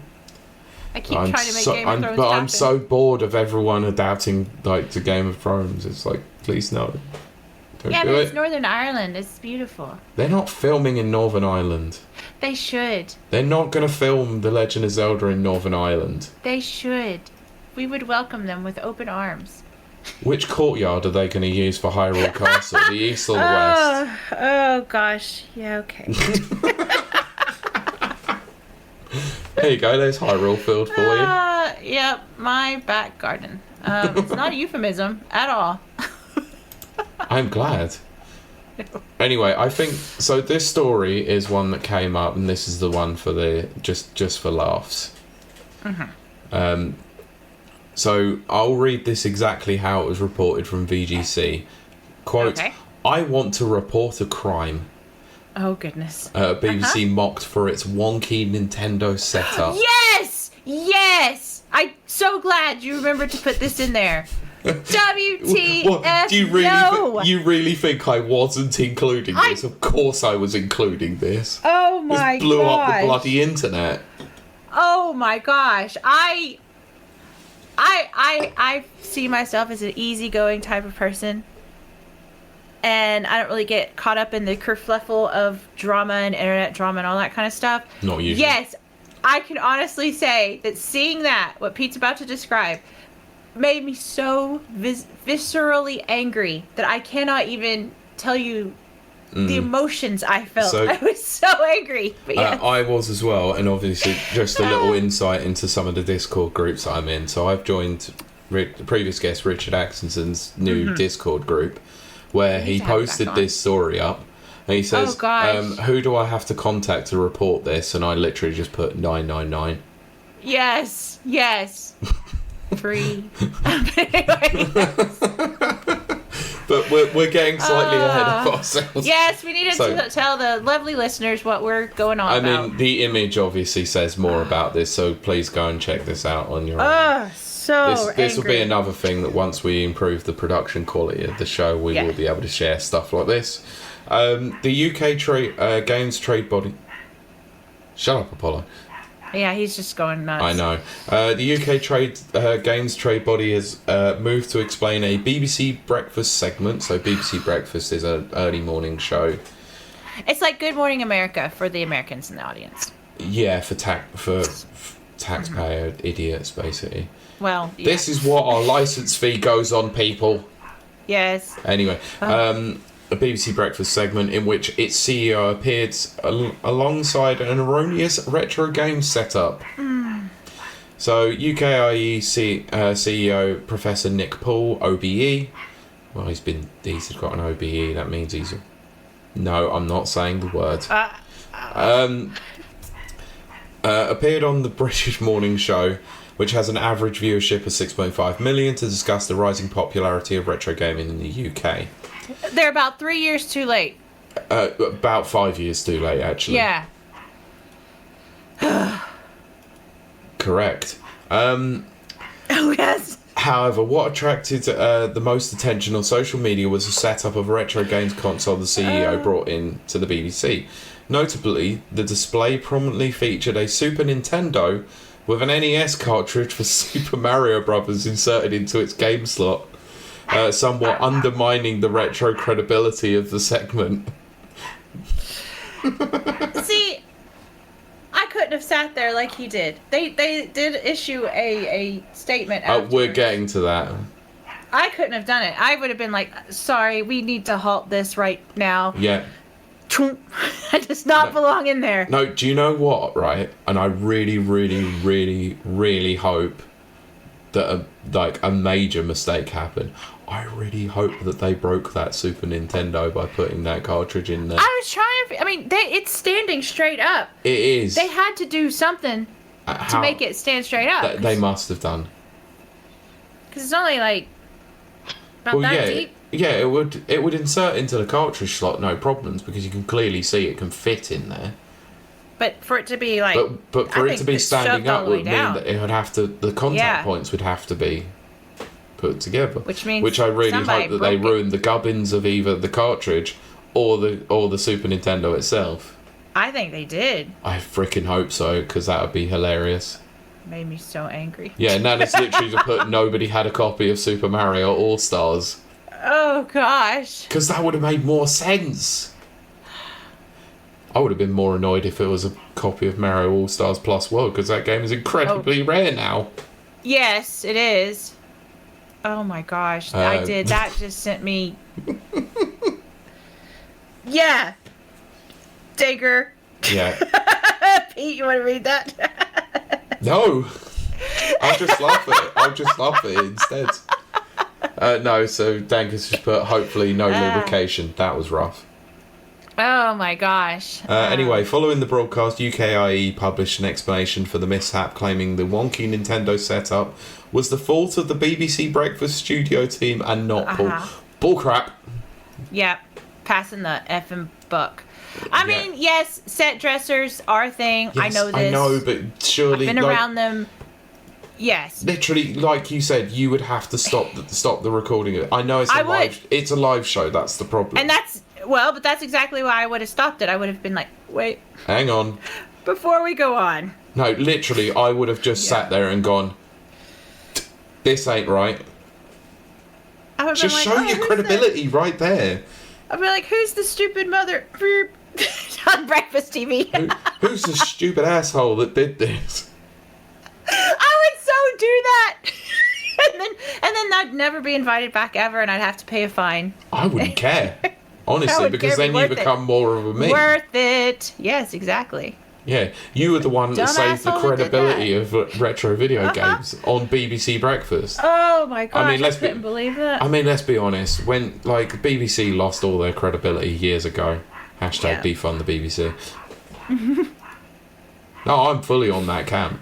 I keep trying to make Game of Thrones But happen. I'm so bored of everyone adapting like to Game of Thrones. It's like, please no. Don't do it's Northern Ireland. It's beautiful. They're not filming in Northern Ireland. They should. They're not going to film The Legend of Zelda in Northern Ireland. They should. We would welcome them with open arms. Which courtyard are they going to use for Hyrule Castle? The east or the west? Oh gosh. Yeah, okay. There you go, there's Hyrule Field for you. Yep, my back garden. It's not a euphemism at all. I'm glad. Anyway, I think so. This story is one that came up, and this is the one for the just for laughs. So I'll read this exactly how it was reported from VGC. Quote: Okay. I want to report a crime. Oh goodness. BBC mocked for its wonky Nintendo setup. Yes! I'm so glad you remembered to put this in there. WTF, What? Do you really no! you really think I wasn't including this? Of course I was including this. Oh my gosh. This blew up the bloody internet. Oh my gosh. I see myself as an easygoing type of person. And I don't really get caught up in the kerfluffle of drama and internet drama and all that kind of stuff. Not usually. Yes, I can honestly say that seeing that, what Pete's about to describe, made me so viscerally angry that I cannot even tell you the emotions I felt. So, I was so angry. But yes. I was as well, and obviously just a little insight into some of the Discord groups that I'm in. So I've joined the previous guest Richard Atkinson's new Discord group, where he posted this story up, and he says, who do I have to contact to report this? And I literally just put 999. Yes. Free. But we're getting slightly ahead of ourselves. Yes, we needed to tell the lovely listeners what we're going on about. I mean, the image obviously says more about this, so please go and check this out on your own. This will be another thing that once we improve the production quality of the show, we will be able to share stuff like this. The UK games trade body... Shut up, Apollo. Yeah, he's just going nuts. I know. The UK games trade body has moved to explain a BBC Breakfast segment. So BBC Breakfast is an early morning show. It's like Good Morning America for the Americans in the audience. Yeah, for taxpayer idiots, basically. Well, this is what our license fee goes on, people. Yes. Anyway, a BBC Breakfast segment in which its CEO appeared alongside an erroneous retro game setup. So, UKIE CEO Professor Nick Paul, OBE. Well, he's got an OBE. That means he's... No, I'm not saying the word. Appeared on the British morning show, which has an average viewership of 6.5 million, to discuss the rising popularity of retro gaming in the UK. They're about 3 years too late. About 5 years too late, actually. Yeah. Correct. Oh, yes. However, what attracted the most attention on social media was the setup of a retro games console the CEO brought in to the BBC. Notably, the display prominently featured a Super Nintendo with an NES cartridge for Super Mario Brothers inserted into its game slot, somewhat undermining the retro credibility of the segment. See, I couldn't have sat there like he did. They did issue a statement afterwards. We're getting to that. I couldn't have done it. I would have been like, sorry, we need to halt this right now. Yeah. It does not belong in there. No, do you know what, right? And I really, really, really, really hope that a major mistake happened. I really hope that they broke that Super Nintendo by putting that cartridge in there. I was trying. I mean, it's standing straight up. It is. They had to do something to make it stand straight up. They must have done. Because it's only like about that deep. Yeah, it would insert into the cartridge slot, no problems, because you can clearly see it can fit in there. But for it to be like, but for it to be standing up would mean that it would have to, the contact points would have to be put together. Which means I really hope that they ruined the gubbins of either the cartridge or the Super Nintendo itself. I think they did. I freaking hope so, because that would be hilarious. Made me so angry. Yeah, and then it's literally to put nobody had a copy of Super Mario All-Stars. Oh gosh. Because that would have made more sense. I would have been more annoyed if it was a copy of Mario All-Stars Plus World, because that game is incredibly rare now. Yes, it is. Oh my gosh, I did. That just sent me... Yeah. Digger. Yeah. Pete, you want to read that? No. I'll just laugh at it. I'll just laugh at it instead. No, so Dankus just put, hopefully no lubrication. That was rough. Oh my gosh. Anyway, following the broadcast, UKIE published an explanation for the mishap, claiming the wonky Nintendo setup was the fault of the BBC Breakfast studio team and not Paul. Bullcrap. Yep. Passing the effing buck. I mean, yes, set dressers are a thing. Yes, I know this. I know, but surely... I've been around them. Yes. Literally, like you said, you would have to stop the recording. I know it's a live show, that's the problem. And but that's exactly why I would have stopped it. I would have been like, wait. Hang on. Before we go on. No, literally, I would have just sat there and gone, this ain't right. Just show your credibility right there. I'd be like, who's the stupid mother on breakfast TV? Who's the stupid asshole that did this? I would so do that. and then I'd never be invited back ever, and I'd have to pay a fine. I wouldn't care. Honestly, because then you become more of a meme. Worth it. Yes, exactly. Yeah, you were the one that saved the credibility of retro video games on BBC Breakfast. Oh my gosh, I couldn't believe that. I mean, let's be honest. When, BBC lost all their credibility years ago. Hashtag defund the BBC. No, I'm fully on that camp.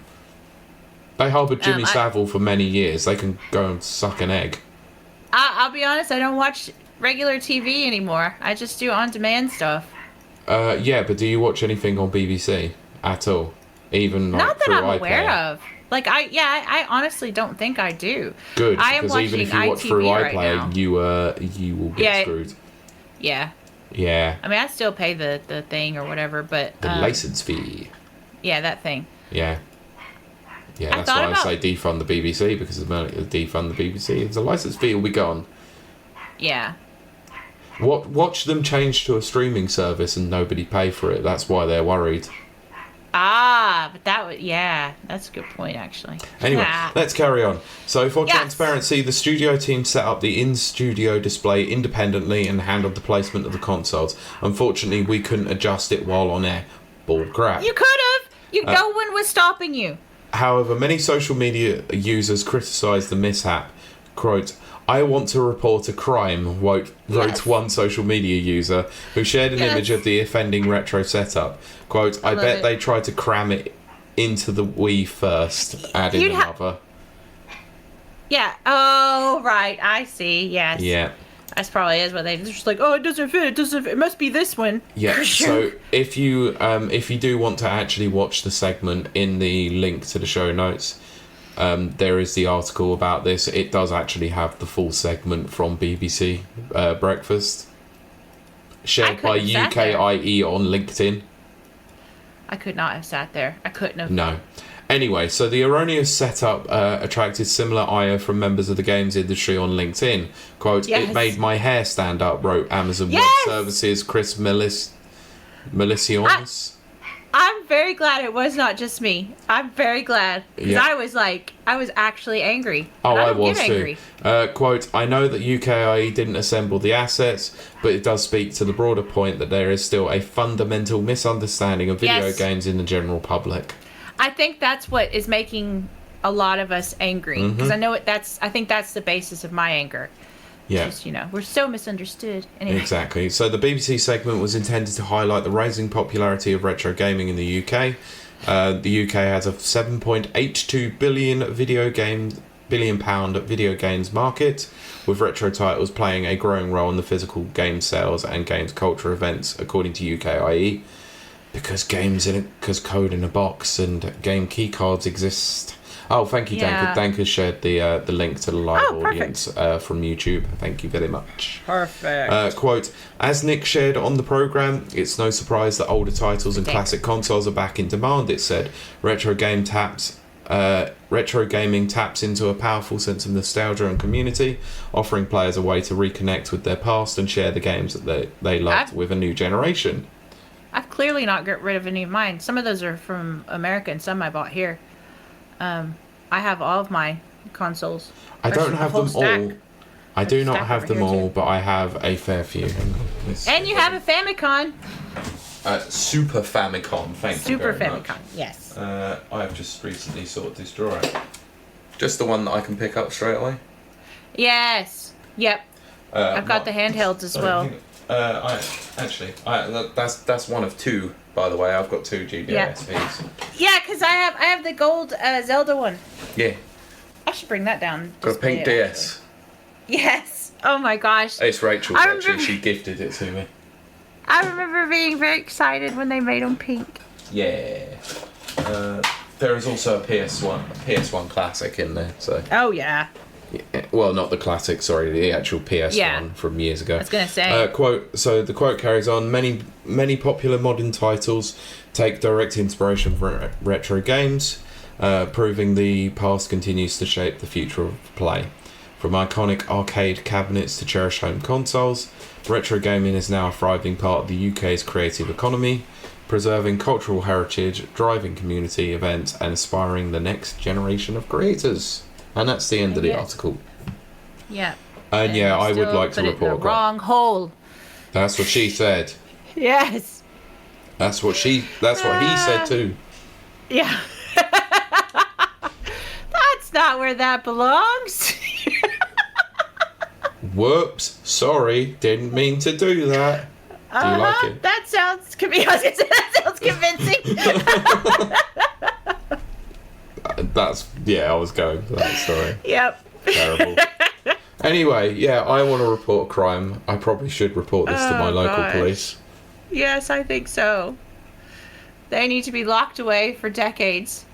They harboured Jimmy Savile for many years. They can go and suck an egg. I'll be honest, I don't watch regular TV anymore. I just do on-demand stuff. Yeah, but do you watch anything on BBC at all? Even not that I'm iPlayer? aware of. Like I honestly don't think I do. Good, I am because even if you watch ITV through right iPlayer, now. you will get screwed. Yeah. Yeah. I mean, I still pay the thing or whatever, but the license fee. Yeah, that thing. Yeah. Yeah, that's why I say defund the BBC, because the moment you defund the BBC, the license fee will be gone. Yeah. Watch them change to a streaming service and nobody pay for it. That's why they're worried. But that would, that's a good point, actually. Anyway, let's carry on. So, for transparency, the studio team set up the in-studio display independently and handled the placement of the consoles. Unfortunately, we couldn't adjust it while on air. Bull crap. You could have. No one was stopping you. However, many social media users criticised the mishap. Quote, "I want to report a crime," wrote one social media user who shared an image of the offending retro setup. Quote, I bet they tried to cram it into the Wii first, added another. Yeah. Oh, right. I see. Yes. Yeah. That's probably is what they're just like, oh, it doesn't fit. It must be this one. Yeah. So if you do want to actually watch the segment in the link to the show notes, there is the article about this. It does actually have the full segment from BBC Breakfast, shared by UKIE on LinkedIn. I could not have sat there. I couldn't have. No. Anyway, so the erroneous setup attracted similar ire from members of the games industry on LinkedIn. Quote, "It made my hair stand up," wrote Amazon Web Services Chris Miliciones. I'm very glad it was not just me. I'm very glad. Because I was actually angry. Oh, I was too. Quote, "I know that UKIE didn't assemble the assets, but it does speak to the broader point that there is still a fundamental misunderstanding of video games in the general public." I think that's what is making a lot of us angry. Because I know I think that's the basis of my anger. Yeah. Just, we're so misunderstood. Anyway. Exactly. So the BBC segment was intended to highlight the rising popularity of retro gaming in the UK. The UK has a £7.82 billion video games market, with retro titles playing a growing role in the physical game sales and games culture events, according to UKIE. Because code in a box and game key cards exist. Oh, thank you, Danka. Danka shared the link to the live audience from YouTube. Thank you very much. Perfect. Quote, "As Nick shared on the programme, it's no surprise that older titles and classic consoles are back in demand," it said. Retro gaming taps into a powerful sense of nostalgia and community, offering players a way to reconnect with their past and share the games that they loved with a new generation. I've clearly not got rid of any of mine. Some of those are from America and some I bought here. I have all of my consoles. I don't have them all. I do not have them all, but I have a fair few. And you have a Famicom. Super Famicom, thank you Super very Famicom, much. yes. I have just recently sorted this drawer out. Just the one that I can pick up straight away? Yes. Yep. I've got the handhelds as well. That's one of two, by the way. I've got two GBSPs. Yeah, because I have the gold Zelda one. Yeah. I should bring that down. Got a pink DS. Yes. Oh my gosh. It's Rachel, actually. She gifted it to me. I remember being very excited when they made them pink. Yeah. There is also a PS1 classic in there. So. Oh yeah. Well, not the classic, sorry, the actual PS1 from years ago. I was going to say. So the quote carries on, many popular modern titles take direct inspiration from retro games, proving the past continues to shape the future of play. From iconic arcade cabinets to cherished home consoles, retro gaming is now a thriving part of the UK's creative economy, preserving cultural heritage, driving community events, and inspiring the next generation of creators. And that's the end of the article. Yeah. And I would like to report. In the wrong hole. That's what she said. Yes. That's what he said too. Yeah. That's not where that belongs. Whoops! Sorry, didn't mean to do that. Do you like it? That sounds convincing. I was going for that story. Yep. Terrible. Anyway, I want to report a crime. I probably should report this to my local police. Yes, I think so. They need to be locked away for decades.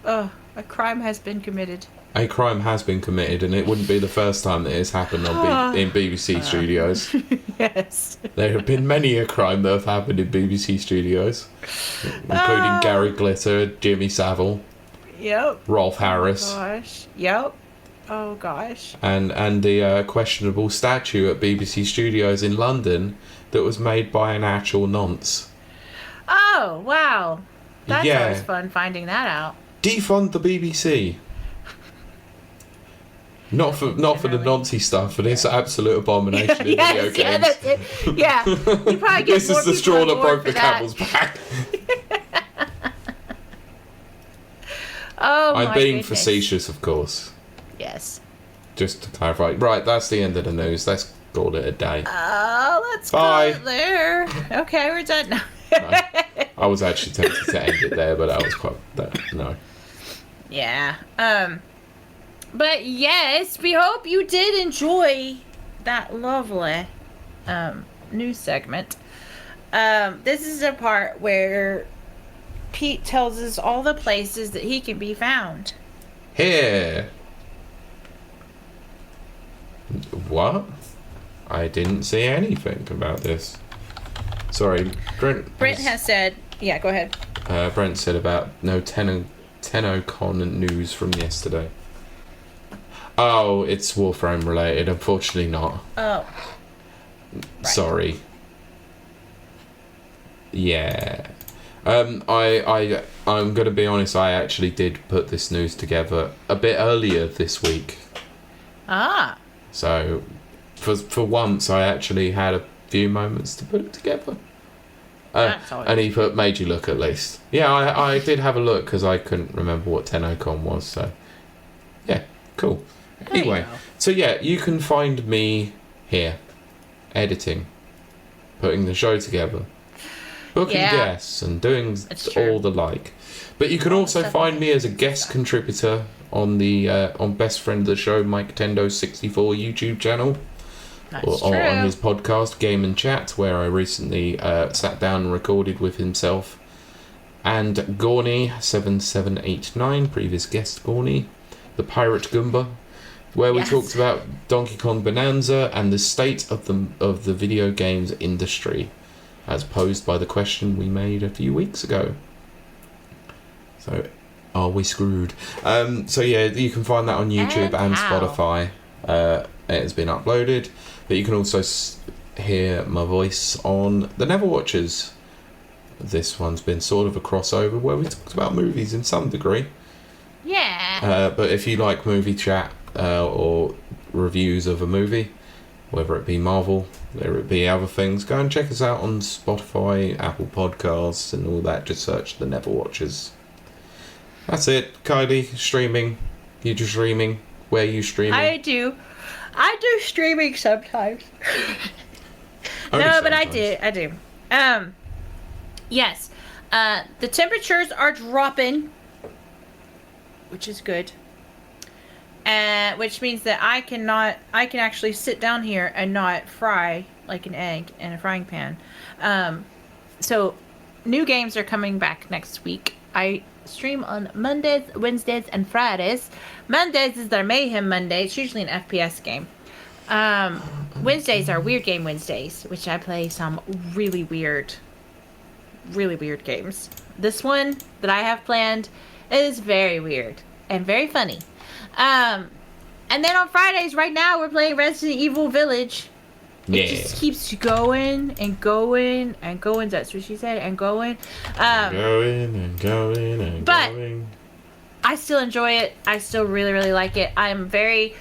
A crime has been committed. A crime has been committed, and it wouldn't be the first time that it's happened in BBC studios. Yes. There have been many a crime that have happened in BBC studios, including Gary Glitter, Jimmy Savile. Yep. Rolf Harris. Oh gosh. Yep. Oh gosh. And the questionable statue at BBC Studios in London that was made by an actual nonce. Oh wow. That's always fun finding that out. Defund the BBC. Not for the noncy stuff, but it's absolute abomination in video games. Yeah, that's it. Yeah. You probably get this is the straw that broke the camel's back. Oh, I'm being facetious, of course. Yes. Just to clarify. Right, that's the end of the news. Let's call it a day. Let's call it there. Okay, we're done now. No, I was actually tempted to end it there, but that was no. Yeah. But yes, we hope you did enjoy that lovely news segment. This is a part where Pete tells us all the places that he can be found. Here. What? I didn't see anything about this. Sorry, Brent has said... Yeah, go ahead. Brent said about no TennoCon news from yesterday. Oh, it's Warframe related. Unfortunately not. Oh. Right. Sorry. Yeah. I'm gonna be honest, I actually did put this news together a bit earlier this week. Ah. So for once I actually had a few moments to put it together. And he made you look at least. Yeah, I did have a look because I couldn't remember what TennoCon was, so yeah, cool. Anyway, so yeah, you can find me here, editing, putting the show together, booking guests, and doing all the like. But you can also find me as a guest contributor on the on Best Friend of the Show, Mike Tendo 64 YouTube channel, or on his podcast Game and Chat, where I recently sat down and recorded with himself and Gorny7789, previous guest Gorny, the Pirate Goomba, where we talked about Donkey Kong Bananza and the state of the video games industry, as posed by the question we made a few weeks ago. So, are we screwed? So yeah, you can find that on YouTube and Spotify. It has been uploaded, but you can also hear my voice on the Never Watchers. This one's been sort of a crossover where we talked about movies in some degree. Yeah. But if you like movie chat or reviews of a movie, whether it be Marvel, whether it be other things, go and check us out on Spotify, Apple Podcasts, and all that. Just search the Never Watchers. That's it. Kylie, streaming. You just streaming? Where are you streaming? I do streaming sometimes. No, Only but sometimes. I do. Yes. The temperatures are dropping, which is good. Which means that I can actually sit down here and not fry like an egg in a frying pan. So new games are coming back next week. I stream on Mondays, Wednesdays, and Fridays. Mondays is their Mayhem Monday. It's usually an FPS game. Wednesdays are Weird Game Wednesdays, which I play some really weird games. This one that I have planned is very weird and very funny. And then on Fridays, right now, we're playing Resident Evil Village. It just keeps going and going and going. That's what she said. And going. Going. But I still enjoy it. I still really, really like it. I'm very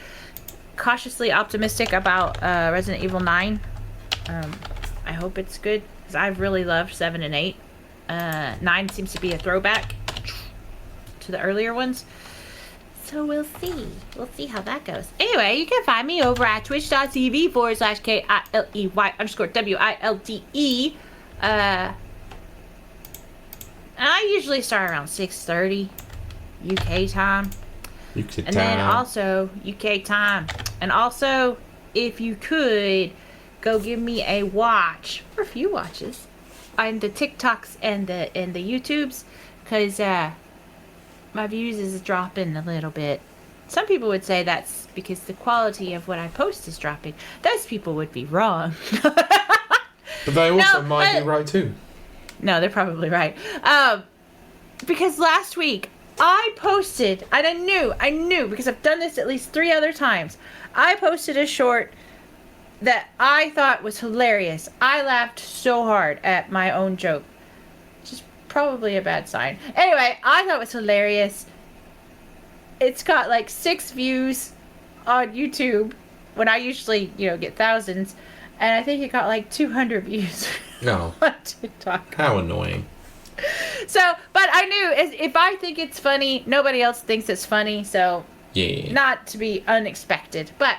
cautiously optimistic about Resident Evil 9. I hope it's good, because I've really loved 7 and 8. 9 seems to be a throwback to the earlier ones. So we'll see. We'll see how that goes. Anyway, you can find me over at twitch.tv/KILEY_WILDE. And I usually start around 6:30 UK time. And then also UK time. And also, if you could go give me a watch, or a few watches, on the TikToks and the YouTubes, because my views is dropping a little bit. Some people would say that's because the quality of what I post is dropping. Those people would be wrong. But they also might be right too. No, they're probably right. Because last week I posted, and I knew because I've done this at least 3 other times. I posted a short that I thought was hilarious. I laughed so hard at my own joke. Probably a bad sign. Anyway, I thought it was hilarious. It's got like 6 views on YouTube when I usually, get thousands. And I think it got like 200 views No. on TikTok. How annoying. So, but I knew if I think it's funny, nobody else thinks it's funny. So, yeah, not to be unexpected. But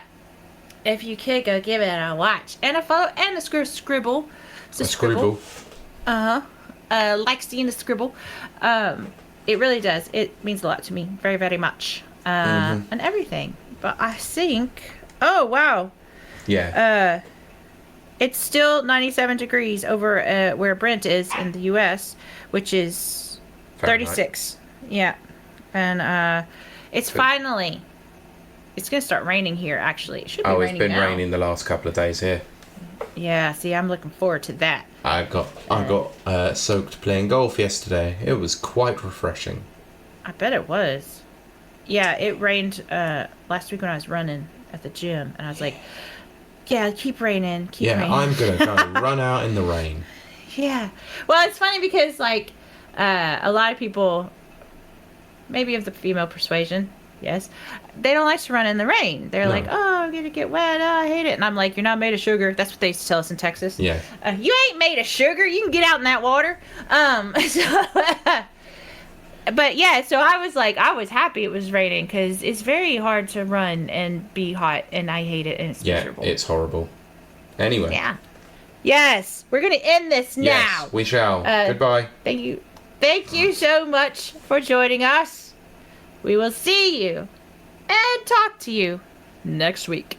if you could go give it a watch and a follow and a scribble. It's a scribble. Uh-huh. Like seeing the scribble. It really does. It means a lot to me. Very, very much. And everything. But I think... Oh, wow. Yeah. It's still 97 degrees over where Brent is in the U.S., which is 36. Yeah. And It's finally. It's gonna start raining here. Actually, it should be Oh, raining it's been now. raining the last couple of days here. Yeah. See, I'm looking forward to that. I got soaked playing golf yesterday. It was quite refreshing. I bet it was. Yeah, it rained last week when I was running at the gym, and I was like, "Yeah, keep raining, keep raining." I'm gonna go run out in the rain. Yeah. Well, it's funny because like a lot of people, maybe of the female persuasion, yes, they don't like to run in the rain. They're No. like, "Oh, I'm gonna get wet. Oh, I hate it." And I'm like, "You're not made of sugar." That's what they used to tell us in Texas. Yeah. You ain't made of sugar. You can get out in that water. But yeah, so I was happy it was raining because it's very hard to run and be hot, and I hate it, and it's miserable. It's horrible. Anyway. Yeah. Yes, we're gonna end this now. Yes, we shall. Goodbye. Thank you so much for joining us. We will see you and talk to you next week.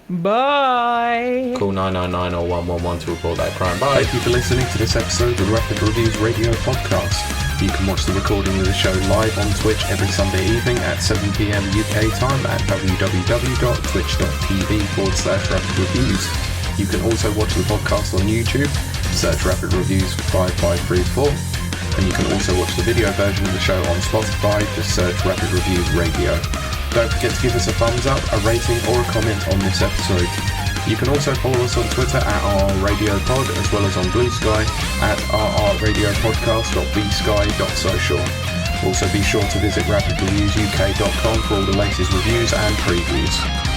Bye. Call 999 or 111 to report that crime. Bye. Thank you for listening to this episode of the Rapid Reviews Radio Podcast. You can watch the recording of the show live on Twitch every Sunday evening at 7 p.m. UK time at www.twitch.tv/Rapid Reviews. You can also watch the podcast on YouTube, search Rapid Reviews 5534, and you can also watch the video version of the show on Spotify, just search Rapid Reviews Radio. Don't forget to give us a thumbs up, a rating, or a comment on this episode. You can also follow us on Twitter at RRRadioPod, as well as on Blue Sky at rrradiopodcast.bsky.social. Also be sure to visit rapidreviewsuk.com for all the latest reviews and previews.